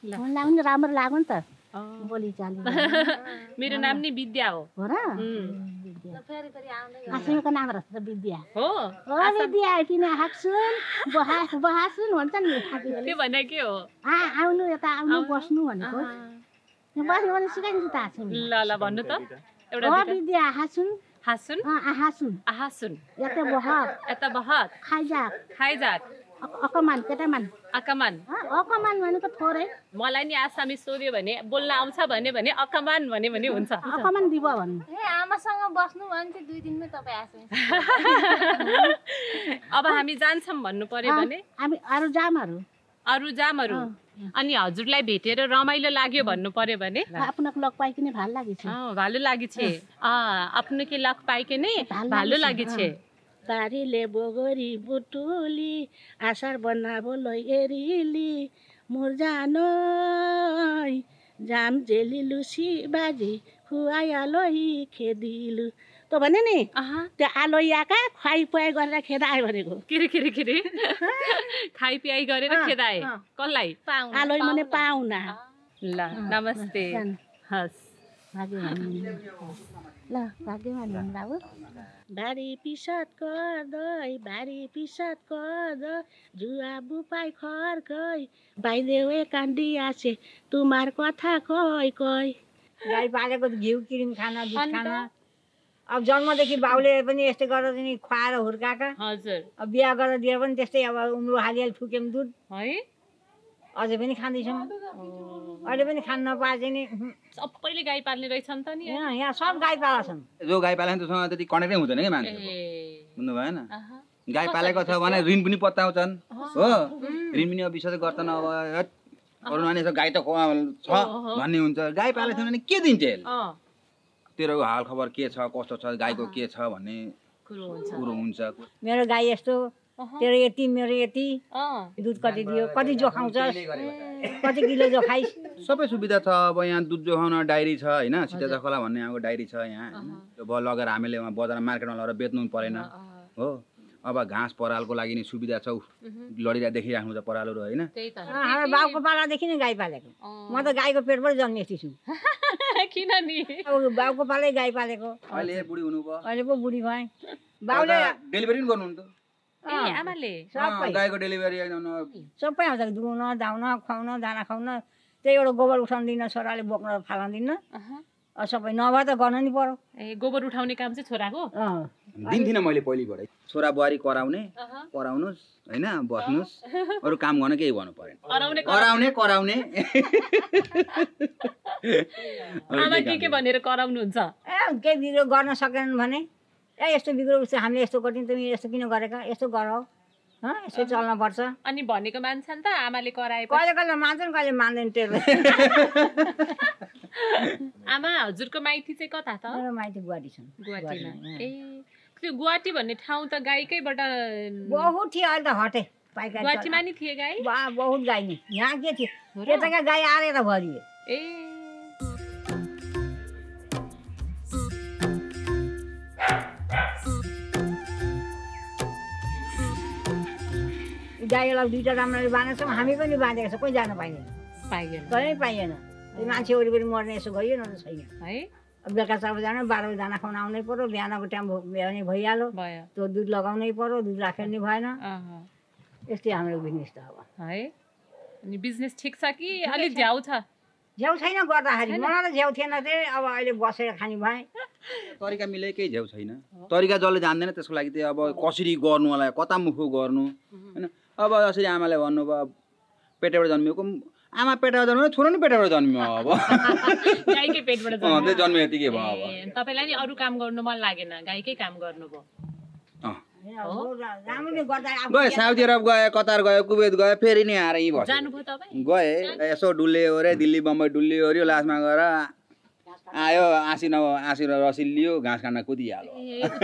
ल राम्रो लाग्यो नि त बोली चाली मेरो नाम नि विद्या हो र आसिमको नाम रहेछ विद्या हो विद्या किन हाक्छुन् बहासुन भन्छ नि त्यो भने के हो आउनु यता आउनु बस्नु भनेको बस्नु भने सिकाइदिन्छु त आसिम ल ल भन्नु त एउटा विद्या हासुन हासुन आहासुन आहासुन यता बहत खाइजाक अकमान केटामान अकमान भनेको थोरै मलाई नि आसामी सोध्यो भने बोल्न आउँछ भने अकमान भने हुन्छ अकमान दिब भन्नु आमासँग बस्नु भने चाहिँ 2 दिनमै तपाई आसामी अब हामी जान्छौँ भन्नु पर्यो भने हामी अरु जामहरु अनि हजुरलाई भेटेर रमाइलो लाग्यो भन्नु पर्यो भने आफ्नो लक पाइकिने भालो लागिछ भालो लागिछ आफ्नो के लक पाइकिने भालो लागिछ बारीले बोगरी बुटुली आसार बन्ना बोलै एरिली मुरजानो जाम जेली लुसी बाजी खुवायालोई खेदिलु त भने नि त्यो आलोयाका खुवाई पुवाई गरेर खेदाए भनेको किरी खाइ पियाइ गरेर खेदाए कसलाई आलोई माने पाउना ल नमस्ते हस् भाग्यमानी बाबु भारी पिसाद कर जुआ बुपाई खर्कै भाइदेवे कान्डी आसे तुमार कथा कै गाई पालेको घिउ क्रिम खाना दुध खाना अब जन्मदेखि बाउले पनि यस्तै गरेर नि खुवाएर हुर्काका हजुर अब बिहा गरेर दिएर पनि त्यस्तै अब उम्रो हालिहाल फुक्यौँ दुध है अझै पनि खाँदैछौँ अहिले पनि खान नपाए चाहिँ नि सबैले गाई पाल्ने रहेछन् त नि यहाँ सब गाई पाला छन् जो गाई पालेको त्यससँग त्यति कनेक्टै हुँदैन कि मान्छे बुझ्नु भएन गाई पालेको छ भने ऋण पनि पत्ताउँछन् हो ऋण पनि अब विश्वास गर्छन् अब अरू मानिस गाई त छ भन्ने हुन्छ गाई पालेको छ भने के दिन्छ तेरो हाल खबर के छ कस्तो छ गाईको के छ भन्ने कुरो हुन्छ मेरो गाई यस्तो तेरो यति मेरो यति दुध कति दियो कति जोखाउँछ कति किलो जोखाइस सबै सुविधा छ अब यहाँ दुध जोखाउन डायरी छ होइन सीता खोला भन्ने यहाँको डायरी छ यहाँ त्यो लगेर हामीले बजारमा मार्केटमा लगेर बेच्नु परेन हो अब घाँस परालको लागि नि सुविधा छ लडिरहेको देखिराख्नु छ परालहरू होइन बाउको पालादेखि नै गाई पालेको म त गाईको पेटबाट जन्मेसी छु किन नि बाउको पालै गाई पालेको अहिले बुढी हुनुभयो अहिले पो बुढी भएँ बाउले डेलिभरी पनि गर्नुहुन्थ्यो आमाले गाईको डेलिभरी सबै आउँछ दुहुन धाउन खुवाउन दाना खुवाउन त्यही एउटा गोबर उठाउन दिन छोराले बोक्न फालाउन दिन सबै नभए त गर्न नि पर्यो। ए गोबर उठाउने काम चाहिँ छोराको? दिन्थिनँ मैले पहिलेबाटै। छोरा बुहारी कराउने कराउनुहोस् होइन बस्नुहोस्, अरू काम गर्न केही भन्नु परेन। कराउने कराउने आमा के भनेर कराउनुहुन्छ? केही बिग्रो गर्न सकेनन् भने यस्तो बिग्रो उस्तो हामीले यस्तो गरिदिउँ तिमी यस्तो किन गरेका यस्तो गर यसो चल्न पर्छ। अनि भनेको मान्छन् त आमाले कराए? कहिले कहिले मान्छन् कहिले मान्दैन त्यसले। आमा हजुरको माइती चाहिँ कता त? मेरो माइती गुवाहाटी छन्। गुवाहाटीमा। ए त्यो गुवाहाटी भन्ने ठाउँ त गाईकैबाट बहुत थियो, अहिले त हटे। गुवाहाटीमा नि थिए गाई? बहुत गाई नि। यहाँ के थियो त्यताका गाई आएर भरियो। ए गाईलाई दुईवटा राम्ररी बाँधेको छौँ, हामी पनि बाँधेको छौँ, कोही जान पाइँदैन। कहिल्यै पाइएन। त्यो मान्छे वरिपरि मर्ने यसो गरियो न त छैन है। बेलुका 4 बजी जानु 12 बजी दाना खुवाउन आउनै पर्यो, बिहानको टाइम भने भइहाल्यो, त्यो दुध लगाउनै पर्यो, दुध राखेर नि भएन। यस्तै हाम्रो बिजनेस त अब है। अनि बिजनेस ठिक छ कि अलि झ्याउ छ? झ्याउ छैन गर्दाखेरि, मलाई त झ्याउ थिएन त्यही, अब अहिले बसेर खाने भए। तरिका मिले केही झ्याउ छैन। तरिका जसले जान्दैन त्यसको लागि चाहिँ अब कसरी गर्नु होला, कता मुखो गर्नु होइन। अब जसरी आमाले भन्नुभयो पेटबाट जन्मिएको, आमा पेटबाट जन्मियो, छोरो नि पेटबाट जन्मियो। अब गाईकै पेटबाट जन्मियो, जन्मियो यतिकै भयो। अब तपाईलाई नि अरू काम गर्नु मन लागेन, गाईकै काम गर्नुभयो? गए साउदी अरब गए, कतार गयो, कुवेत गयो, फेरि नि आएर यहीँ जानुभयो तपाईँ? गएँ, यसो डुल्लियो अरे, दिल्ली बम्बई डुल्लियो अरे, लास्टमा गएर आयो, आँसी रसी लियो, घाँस खान कुदिहाल्यो।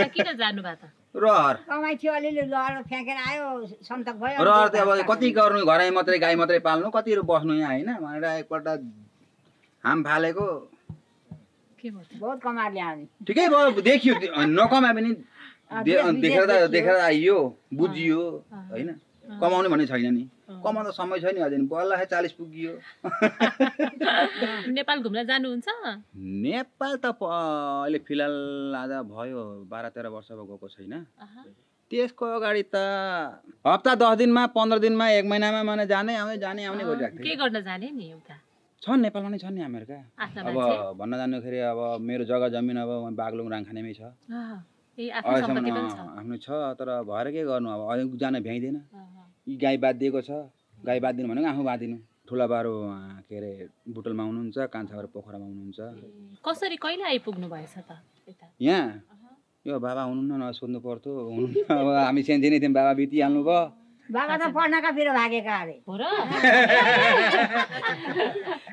किन जानुभयो त? रहर कमाइ थियो अलिअलि लहर फ्याँकेर आयो, सन्तक भयो। रहर त अब कति गर्नु, घरै मात्रै गाई मात्रै पाल्नु, कति बस्नु यहाँ होइन भनेर एकपल्ट हाम फालेको। बहुत कमाएर ल्याउने। ठिकै भयो, देखियो नकमाए पनि देखेर आइयो, बुझियो होइन। कमाउने भन्ने छैन नि, कमाउन समय छैन अझै, बल्ल 40 पुगियो। नेपाल घुम्न जानुहुन्छ? नेपाल त अहिले फिलहाल आज भयो 12-13 वर्ष भयो गएको छैन। त्यसको अगाडि त हप्ता 10 दिनमा 15 दिनमा 1 महिनामा माने जाने आउने गरिरहेको थिएँ। के गर्न जाने नि एउटा? छन् नेपालमा नै छन् नि हामीहरूका। अब भन्न जान्दाखेरि अब मेरो जग्गा जमिन अब बागलुङ राङखानेमै छ। आफ्नो छ, तर भएर के गर्नु अब अहिले जान भ्याइँदैन। गाई बाँधिएको छ, गाई बाँधिनु भनेको आफू बाँधिनु। ठुला बारो के अरे बुटलमा हुनुहुन्छ, कान्छाबारो पोखरामा हुनुहुन्छ। कसरी कहिले आइपुग्नु भएछ त यहाँ? यो बाबा हुनुहुन्न न, सोध्नु पर्थ्यो। अब हामी सानसानै थियौँ, बाबा बितिहाल्नु भयो। बाबा त पढ्नका फिर भागेका अरे। हो र?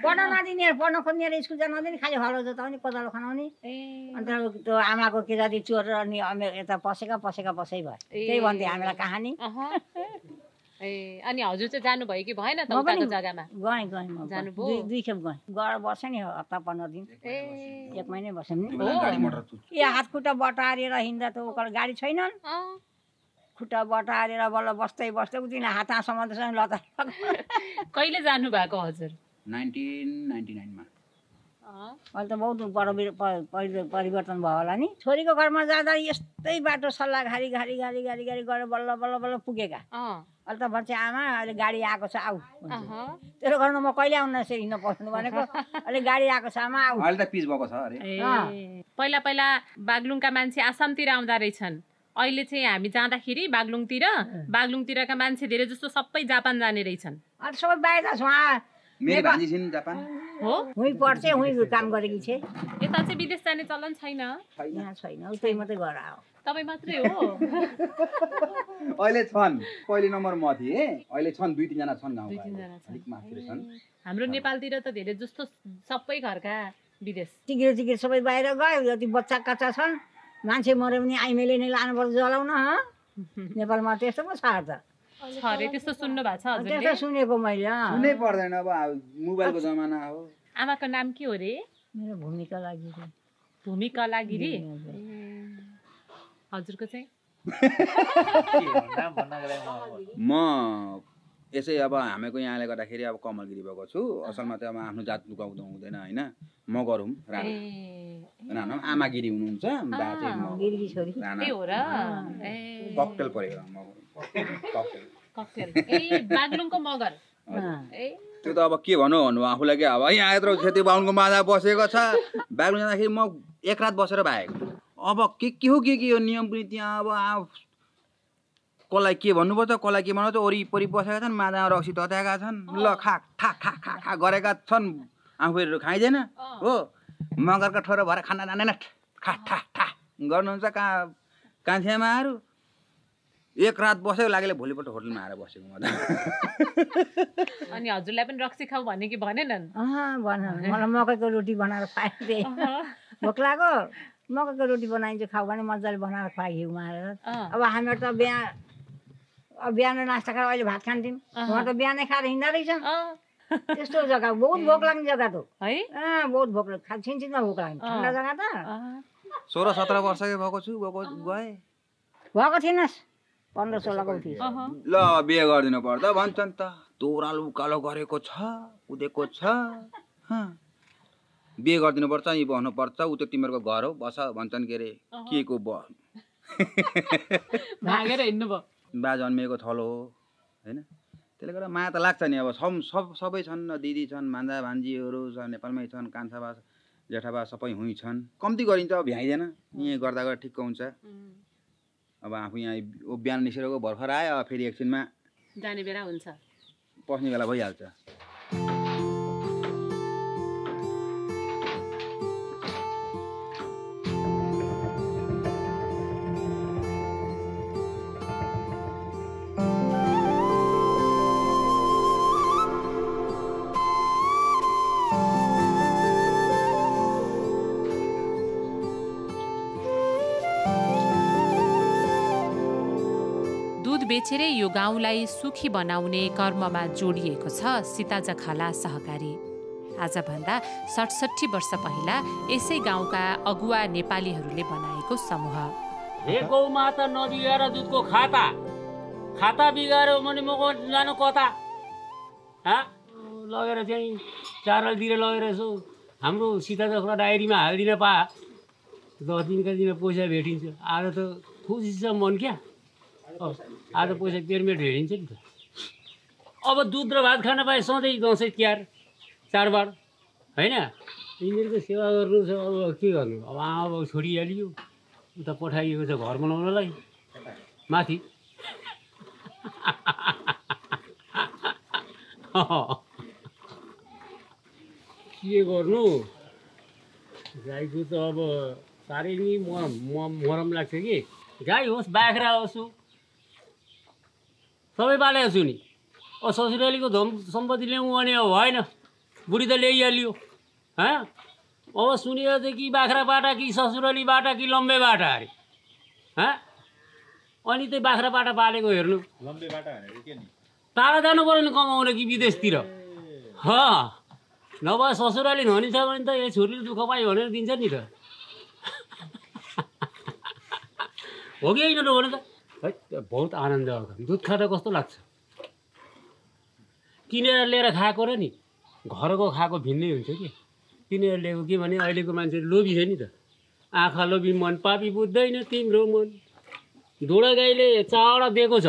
पढ्न नदिने, पढ्न खोज्ने, स्कुल जान नदिने, खालि हलो जोताउने, कोदालो खनाउने। अन्त त्यो आमाको के जाति चोर अनि यता पसेका पसै भयो। त्यही भन्थे हामीलाई कहानी। ए अनि हजुर चाहिँ जानुभयो कि भएन त उताको जग्गामा? गएँ म जानुभयो, दुई खेप गएँ। गएर बसेँ नि हप्ता 15 दिन, 1 महिना बस्यौँ नि। यहाँ हात खुट्टा बटारेर हिँड्दा त उकालो गाडी छैनन्, खुट्टा बटारेर बल्ल बस्दै उतिन हात समाउँदैछ लता। कहिले जानु भएको हजुर? 1999 मा। अहिले त बहुत परिवर्तन भयो होला नि। छोरीको घरमा जाँदा यस्तै बाटो सल्लाह घारी गरेर बल्ल पुगेका। अहिले त भन्छ आमा अहिले गाडी आएको छ आऊ। तेरो घरमा म कहिले आउन हिँड्न पर्नु भनेको, अहिले गाडी आएको छ आमा आऊ। अहिले त पिच भएको छ अरे। पहिला बागलुङका मान्छे आसामतिर आउँदा रहेछन्, अहिले चाहिँ हामी जाँदाखेरि बागलुङतिरका मान्छे धेरै जस्तो सबै जापान जाने रहेछन्। अहिले सबै बाहिर छ। मेरो भान्जी छिन् जापान हो, हुँ पढ्छ, हुँ काम गरेकी छे। यता चाहिँ विदेश जाने चलन छैन? यहाँ छैन, उतै मात्रै गएर आऊ। तपाईँ मात्रै हो? अहिले छन्, पहिलो नम्बर म थिएँ, अहिले छन् 2-3 जना छन् गाउँमा। अलिक माथि छन्। हाम्रो नेपालतिर त धेरै जस्तो सबै घरका विदेश। टिकिर सबै बाहिर गयो, जति बच्चा कच्चा छन्, मान्छे मऱ्यो भने आइमेले नै लानुपर्छ जलाउन। नेपालमा त्यस्तो पो छ त। अरे त्यस्तो सुन्नु भएको छ हजुरले? त्यस्तो सुनेको मैले। सुनै पर्दैन, अब मोबाइलको जमाना हो। आमाको नाम के हो रे? मेरो भूमिका गिरी। भूमिका गिरी? हजुरको चाहिँ? म यसै अब हामीको यहाँले गर्दाखेरि अब कमलगिरी भएको छु। असलमा त अब आफ्नो जात लुकाउँदा हुँदैन होइन। म गरौँ राणा आमा गिरी हुनुहुन्छ, बा चाहिँ गिरीकी छोरी। ए हो र? ए ककटेल परेको म। ककटेल। ए बागलुङको मगर। ए त्यो त अब के भनौँ भन्नु आफूलाई के अब यहाँ यत्रो खेती बाहुनको माझा बसेको छ बाग्लुङ जाँदाखेरि म एक रात बसेर भागेको अब के हो यो नियम पनि त्यहाँ अब कसलाई के भन्नुपर्छ कसलाई के भन्नुपर्छ वरिपरि बसेका छन् माझामा रक्सी तताएका छन् ल खा खा खा खा खा गरेका छन् आफूहरू खाइँदैन हो मगरका ठोर भएर खाना जाँदैन खा ठा ठा गर्नुहुन्छ कान्छ्यामाहरू एक रात बसेको लागेले भोलिपल्ट होटलमा आएर बसेको म त अनि हजुरलाई पनि रक्सी खाऊ भने कि भनेनन् मलाई मकैको रोटी बनाएर खुवाइदिए भोक लाग्यो मकैको रोटी बनाइन्छ खाऊ भने मजाले बनाएर खुवाइयो उहाँहरू अब हामीहरू त बिहान नास्ता खाएर अहिले भात खान्थ्यौँ उहाँ त बिहानै खाएर हिँड्दा रहेछ त्यस्तो जग्गा बहुत भोक लाग्ने जग्गा त है बहुत भोक छिनछिनमा भोक लाग्ने ठन्डा जग्गा त 16-17 वर्षकै भएको छु गए भएको थिएनस् 15-16 को थिएँ ल बिहे गरिदिनु पर्दा भन्छन् त तोराल उकालो गरेको छ कुदेको छ बिहे गरिदिनु पर्छ यी भन्नुपर्छ उ त्यो तिमीहरूको घर हो बस भन्छन् के अरे के को भागेर हिँड्नु भयो बा जन्मिएको थलो हो होइन त्यसले गर्दा माया त लाग्छ नि अब सबै छन् दिदी छन् भान्जा भान्जीहरू नेपालमै छन् कान्छाबा जेठाबा सबै हुँ छन् कम्ती गरिन्छ अब भ्याइँदैन यहीँ गर्दा गर्दा ठिक्क हुन्छ अब आफू यहाँ बिहान निस्केको भर्खर आयो फेरि एकछिनमा जाने बेला हुन्छ पस्ने बेला भइहाल्छ बेचेरै यो गाउँलाई सुखी बनाउने कर्ममा जोडिएको छ सीताजा खाला सहकारी आजभन्दा 67 वर्ष पहिला यसै गाउँका अगुवा नेपालीहरूले बनाएको समूह हे गौमाता नबिगाएर दुधको खाता बिगाऱ्यो भने म जानु कता लगेर चाहिँ चारलतिर लगेर यसो हाम्रो सीताजा खाला डायरीमा हालिदिन पा 10 दिनका दिन पैसा भेटिन्छ आज त खुसी छ मन क्या आज पैसा पेरमेट भेटिन्छ नि त अब दुध र भात खान पाए सधैँ दसैँ तिहार चाडबाड होइन यिनीहरूको सेवा गर्नु छ अब के गर्नु अब आमा बाउ छोडिहालियो उता पठाइएको छ घर बनाउनलाई माथि के गर्नु गाईको त अब साह्रै नै मरम लाग्छ कि गाई होस् बाख्रा होस् सबै पालेको छु नि ससुरालीको धम सम्पत्ति ल्याउँ भने भएन बुढी त ल्याइहाल्यो अब सुनेको थियो कि बाख्रा बाटा कि ससुराली बाटा कि लम्बे बाटा अरे अनि त्यही बाख्रा बाटा पालेको हेर्नु लम्बे बाटा भनेर के नि टाढा जानु पर्यो नि कमाउन कि विदेशतिर नभए ससुराली धनी छ भने त यो छोरीले दुःख पायो भनेर दिन्छ नि त हो कि होइन भने त बहुत आनन्द आउँछ दुध खाँदा कस्तो लाग्छ किनेर लिएर खाएको र नि घरको खाएको भिन्नै हुन्छ कि किनेर ल्याएको के भने अहिलेको मान्छे लोभी छ नि त आँखा लोभी मन पापी बुझ्दैन तिम्रो मन दुडा गाईले चावडा दिएको छ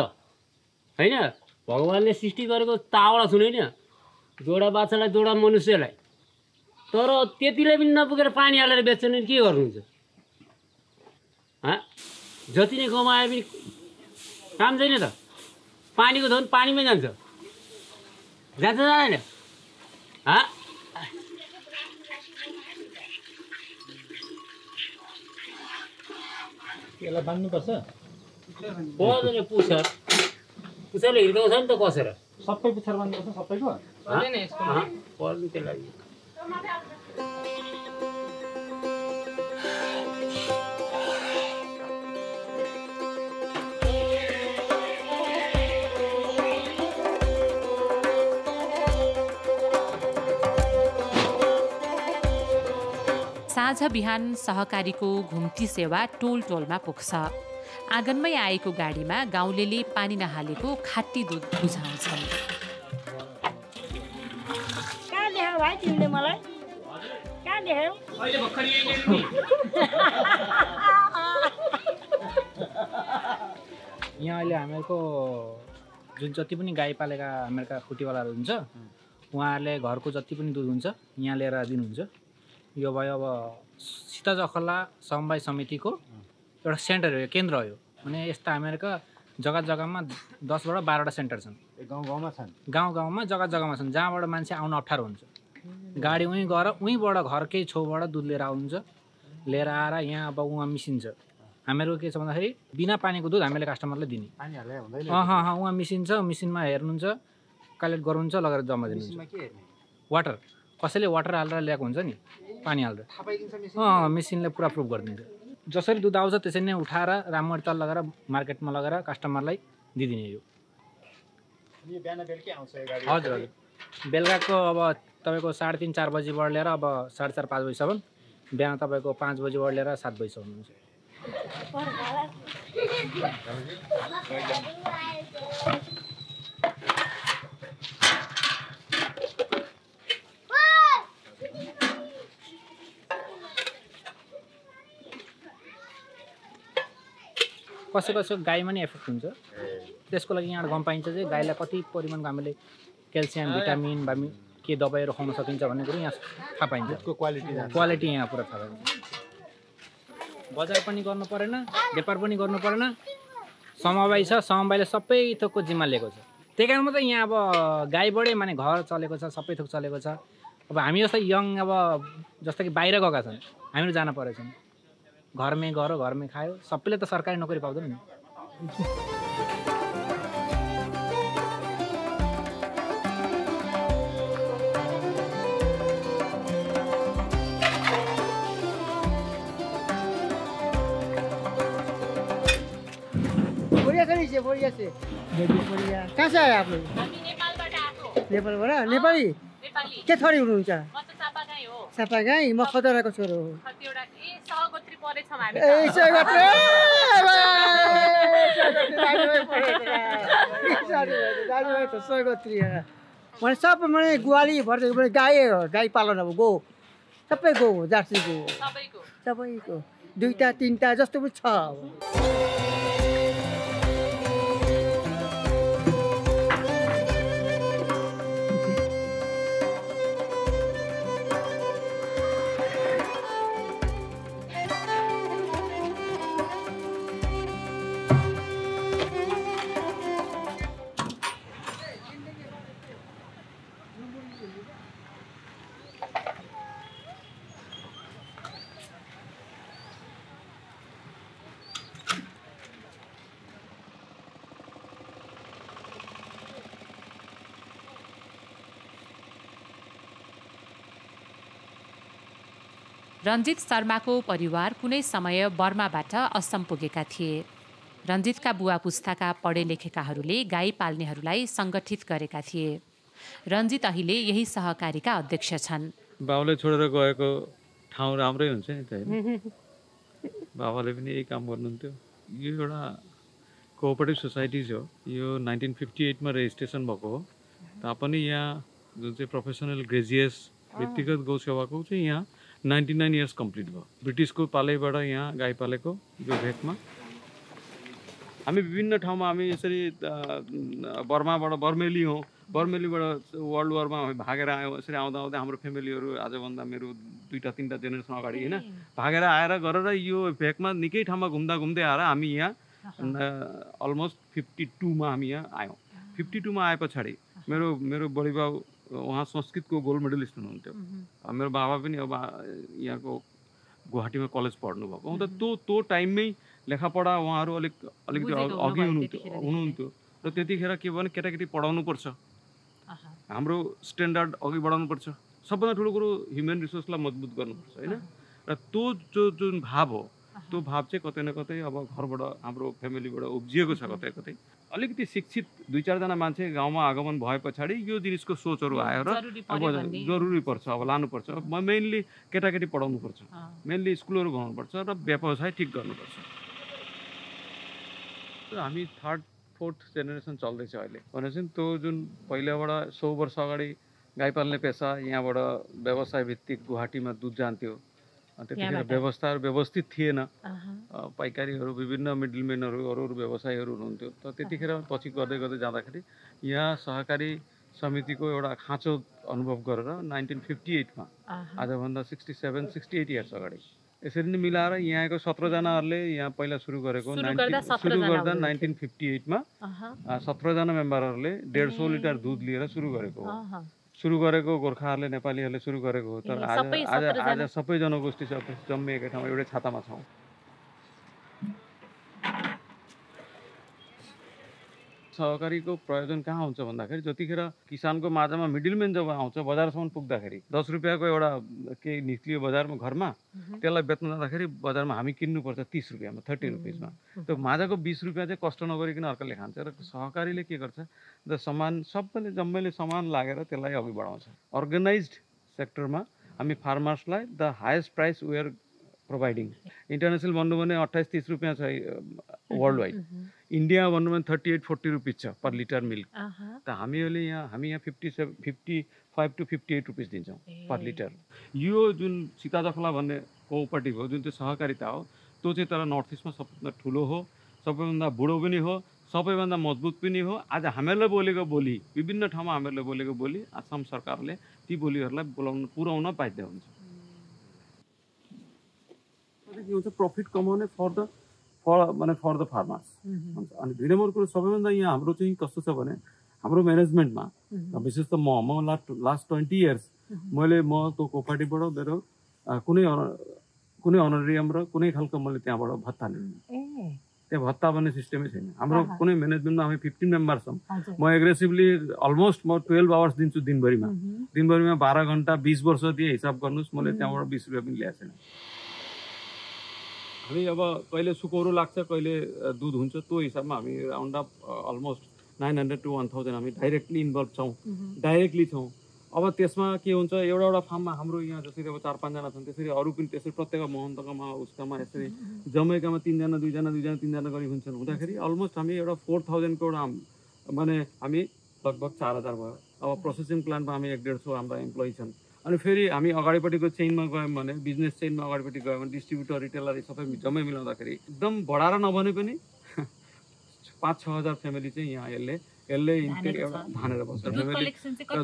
होइन भगवान्ले सृष्टि गरेको तावडा सुने नि जोडा बाछालाई जोडा मनुष्यलाई तर त्यतिले पनि नपुगेर पानी हालेर बेच्छन् नि के गर्नुहुन्छ जति नै कमाए पनि काम छैन त पानीको धन पानीमै जान्छ जाँदैन यसलाई बान्नुपर्छ पर्दैन पुच्छरले हिर्काउँछ नि त कसेर सबै पुच्छर बान्नुपर्छ सबैको पर्दैन त्यसलाई साँझ बिहान सहकारीको घुम्ती सेवा टोलमा पुग्छ आँगनमै आएको गाडीमा गाउँलेले पानी नहालेको खाटी दुध बुझाउँछन् भाइ तिमीले मलाई कहाँ देख्यौ अहिले भर्खरै यहाँ अहिले हामीहरूको जुन जति पनि गाई पालेका हामीहरूका खुटीवालाहरू हुन्छ उहाँहरूले घरको जति पनि दुध हुन्छ यहाँ लिएर दिनुहुन्छ। यो भयो अब सीताजखला समवाय समितिको एउटा सेन्टर हो, केन्द्र हो। भने यस्ता हामीहरूका जग्गा जग्गामा 10 बाट 12 वटा सेन्टर छन्। गाउँमा छन्, गाउँमा जग्गा जग्गामा छन् जहाँबाट मान्छे आउन अप्ठ्यारो हुन्छ। गाडी उहीँ गएर उहीँबाट घरकै छेउबाट दुध लिएर आउनुहुन्छ। लिएर आएर यहाँ अब उहाँ मिसिन्छ। हामीहरू के छ भन्दाखेरि बिना पानीको दुध हामीले कस्टमरलाई दिने। उहाँ मिसिन्छ, मिसिनमा हेर्नुहुन्छ, कलेक्ट गर्नुहुन्छ, लगेर जम्मा दिनुहुन्छ। वाटर कसैले वाटर हालेर ल्याएको हुन्छ नि, पानी हालेर मेसिनले पुरा प्रुभ गरिदिन्छ। जसरी दुध आउँछ त्यसरी नै उठाएर राम्ररी तल लगेर मार्केटमा लगेर कस्टमरलाई दिदिने यो। हजुर हजुर, बेलुकाको अब तपाईँको 3:30 4 बजीबाट लिएर अब 4:30 5 बजीसम्म, बिहान तपाईँको 5 बजीबाट लिएर 7 बजीसम्म हुन्छ। कसैको गाईमा नि एफेक्ट हुन्छ। त्यसको लागि यहाँ गम पाइन्छ चाहिँ गाईलाई कति परिमाणको हामीले क्याल्सियम भिटामिन के दबाईहरू खुवाउन सकिन्छ भन्ने कुरो यहाँ थाहा पाइन्छ। क्वालिटी यहाँ पुरा थाहा पाइन्छ। बजार पनि गर्नु परेन, व्यापार पनि गर्नु परेन, समवाय छ, समवायले सबै थोकको जिम्मा लिएको छ। त्यही कारण मात्रै यहाँ अब गाईबाटै माने घर चलेको छ, सबै थोक चलेको छ। अब हामी जस्तै यङ अब जस्तो कि बाहिर गएका छन्, हामीहरू जान परेछन्। घरमै गऱ्यो, घरमै खायो, सबैले त सरकारी नोकरी पाउँदैन नि। बढ़िया से बढ़िया। कहाँ से आए आप लोग? नेपालबाट। नेपाली के थरी हुनुहुन्छ? सापागाई। म खतराको छोरो हो। सब मैंने गुवाली भर गाई हो, गाई पालन अब गो सबै गो हो, जर्सी गो सबैको 2टा 3टा जस्तो पनि छ। रञ्जित शर्माको परिवार कुनै समय बर्माबाट असम पुगेका थिए। रञ्जितका बुवा पुस्ताका पढे लेखेकाहरूले गाई पाल्नेहरूलाई सङ्गठित गरेका थिए। रञ्जित अहिले यही सहकारीका अध्यक्ष छन्। बाबुले छोडेर गएको ठाउँ राम्रै हुन्छ नि त हैन? बाबाले पनि यही काम गर्नुहुन्थ्यो। यो एउटा कोअपरेटिभ सोसाइटी हो। यो 1958 मा रेजिस्ट्रेसन भएको हो। तापनि यहाँ जुन चाहिँ प्रोफेसनल ग्रेजुएट्स व्यक्तिगत गौ सेवाको चाहिँ यहाँ 99 इयर्स कम्प्लिट भयो। ब्रिटिसको पालैबाट यहाँ गाई पालेको यो भेकमा हामी विभिन्न ठाउँमा हामी यसरी बर्माबाट बर्मेली हौँ, बर्मेलीबाट वर्ल्ड वारमा हामी भागेर आयौँ। यसरी आउँदा आउँदै हाम्रो फ्यामिलीहरू आजभन्दा मेरो 2टा 3टा जेनेरेसन अगाडि होइन भागेर आएर गरेर यो भेकमा निकै ठाउँमा घुम्दा घुम्दै आएर हामी यहाँ अलमोस्ट 52 मा हामी यहाँ आयौँ। 52 मा आए पछाडि मेरो बडी बाबु उहाँ संस्कृतको गोल्ड मेडलिस्ट हुनुहुन्थ्यो। मेरो बाबा पनि अब यहाँको गुवाहाटीमा कलेज पढ्नु भएको। अन्त त्यो टाइममै लेखापढा उहाँहरू अलिकति अघि हुनुहुन्थ्यो र त्यतिखेर के भने केटाकेटी पढाउनु पर्छ, हाम्रो स्ट्यान्डर्ड अघि बढाउनु पर्छ, सबभन्दा ठुलो कुरो ह्युमन रिसोर्सलाई मजबुत गर्नुपर्छ होइन। र त्यो जुन भाव हो त्यो भाव चाहिँ कतै न कतै अब घरबाट हाम्रो फ्यामिलीबाट उब्जिएको छ। कतै कतै अलिकति शिक्षित 2-4 जना मान्छे गाउँमा आगमन भए पछाडि यो जिनिसको सोचहरू आयो र अब जरुरी पर्छ, अब लानुपर्छ। मेनली केटाकेटी पढाउनु पर्छ, मेनली स्कुलहरू बनाउनुपर्छ र व्यवसाय ठिक गर्नुपर्छ। हामी 3rd 4th जेनेरेसन चल्दैछ अहिले भनेपछि त्यो जुन पहिलाबाट 100 वर्ष अगाडि गाई पाल्ने पेसा यहाँबाट व्यवसाय भित्तिक गुवाहाटीमा दुध जान्थ्यो। त्यतिखेर व्यवस्थाहरू व्यवस्थित थिएन। पाइकारीहरू विभिन्न मिडलम्यानहरू अरू व्यवसायीहरू हुनुहुन्थ्यो। त त्यतिखेर पछि गर्दै गर्दै जाँदाखेरि यहाँ सहकारी समितिको एउटा खाँचो अनुभव गरेर 1958 मा आजभन्दा 67-68 इयर्स अगाडि यसरी नै मिलाएर यहाँको 17 जनाहरूले यहाँ पहिला सुरु गरेको सुरु गर्दा 1958 मा 17 जना मेम्बरहरूले 150 लिटर दूध लिएर सुरु गरेको हो। सुरु गरेको गोर्खाहरूले नेपालीहरूले सुरु गरेको हो। तर आज सबै जनगोष्ठी जम्मै एकै ठाउँमा एउटै छातामा छौँ। सहकारीको प्रयोजन कहाँ हुन्छ भन्दाखेरि जतिखेर किसानको माझमा मिडलम्यान जब आउँछ बजारसम्म पुग्दाखेरि 10 रुपियाँको एउटा केही निस्कियो बजारमा घरमा त्यसलाई बेच्न जाँदाखेरि बजारमा हामी किन्नुपर्छ 30 रुपियाँमा 30 रुपियाँमा। त्यो माझको 20 रुपियाँ चाहिँ कष्ट नगरिकन अर्काले खान्छ र सहकारीले के गर्छ द समान सबैले जम्मैले समान लागेर त्यसलाई अघि बढाउँछ। अर्गनाइज्ड सेक्टरमा हामी फार्मर्सलाई the highest price we are providing. International भन्नु भने 28-30 रुपियाँ छ वर्ल्ड वाइड। इन्डिया भन्नु भने 38-40 रुपिस छ पर लिटर मिल्क। त हामी यहाँ 55 to 58 रुपिस दिन्छौँ पर लिटर। यो जुन सीताजखला भन्ने कोअपरेटिभ हो जुन चाहिँ सहकारिता हो त्यो चाहिँ तर नर्थ इस्टमा सबभन्दा ठुलो हो, सबैभन्दा बुढो पनि हो, सबैभन्दा मजबुत पनि हो। आज हामीहरूले बोलेको बोली विभिन्न ठाउँमा हामीहरूले बोलेको बोली आसाम सरकारले ती बोलीहरूलाई पुर्याउन बाध्य हुन्छ। के हुन्छ प्रफिट कमाउने फर द फार्मर्स। अनि दुई नम्बर कुरो सबैभन्दा यहाँ हाम्रो चाहिँ कस्तो छ भने हाम्रो म्यानेजमेन्टमा विशेष त म लास्ट 20 इयर्स म त्यो कोअपरेटिभबाट मेरो कुनै अनरियम र कुनै खालको मैले त्यहाँबाट भत्ता लिनु। त्यहाँ भत्ता भन्ने सिस्टमै छैन हाम्रो कुनै म्यानेजमेन्टमा हामी 15 मेम्बर छौँ। म एग्रेसिभली अलमोस्ट म 12 आवर्स दिन्छु दिनभरिमा 12 घन्टा 20 वर्ष दिए हिसाब गर्नुहोस् मैले त्यहाँबाट 20 रुपियाँ पनि ल्याएको छैन। हामी अब कहिले सुकौरो लाग्छ कहिले दुध हुन्छ त्यो हिसाबमा हामी राउन्ड अप अलमोस्ट 900 to 1000 हामी डाइरेक्टली इन्भल्भ छौँ, डाइरेक्टली छौँ। अब त्यसमा के हुन्छ एउटा फार्ममा हाम्रो यहाँ जसरी अब 4-5 जना छन् त्यसरी अरू पनि त्यसरी प्रत्येक महन्तकामा उसकामा यसरी जम्मैकामा 3 जना 2 जना 2 जना 3 जना गरी हुन्छन्। हुँदाखेरि अलमोस्ट हामी एउटा 4000 को एउटा माने हामी लगभग 4000 भयो। अब प्रोसेसिङ प्लान्टमा हामी 150 हाम्रा एम्प्लोइ छन्। अनि फेरि हामी अगाडिपट्टिको चेनमा गयौँ भने बिजनेस चेनमा अगाडिपट्टि गयौँ भने डिस्ट्रिब्युटर रिटेलर सबै जम्मै मिलाउँदाखेरि एकदम बढाएर नभने पनि 5-6 हजार फ्यामिली चाहिँ यहाँ यसले एउटा धानेर बस्छ।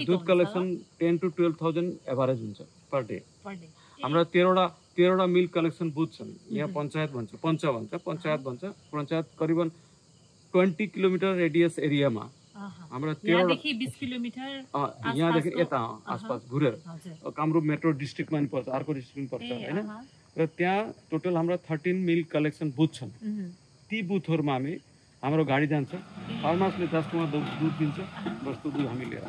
दुध कलेक्सन 10 to 12,000 एभरेज हुन्छ पर डे। हाम्रा 13वटा मिल्क कलेक्सन बुथ छन्। यहाँ पञ्चायत भन्छ करिबन 20 किलोमिटर रेडियस एरियामा हाम्रा 13 20 किलोमिटर यहाँदेखि यता आसपास घुरेर कामरूप मेट्रो डिस्ट्रिक्टमा पनि पर्छ, अर्को डिस्ट्रिक्टमा पर्छ होइन। र त्यहाँ टोटल हाम्रा 13 मिल्क कलेक्सन बुथ छन्। ती बुथहरूमा हाम्रो गाडी जान्छ, फार्मर्सले जसकोमा दुध दिन्छ बस त्यो दुध हामी लिएर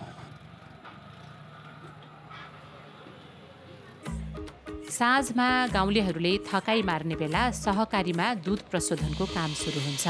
साँझमा गाउँलेहरूले थकाइ मार्ने बेला सहकारीमा दुध प्रशोधनको काम सुरु हुन्छ।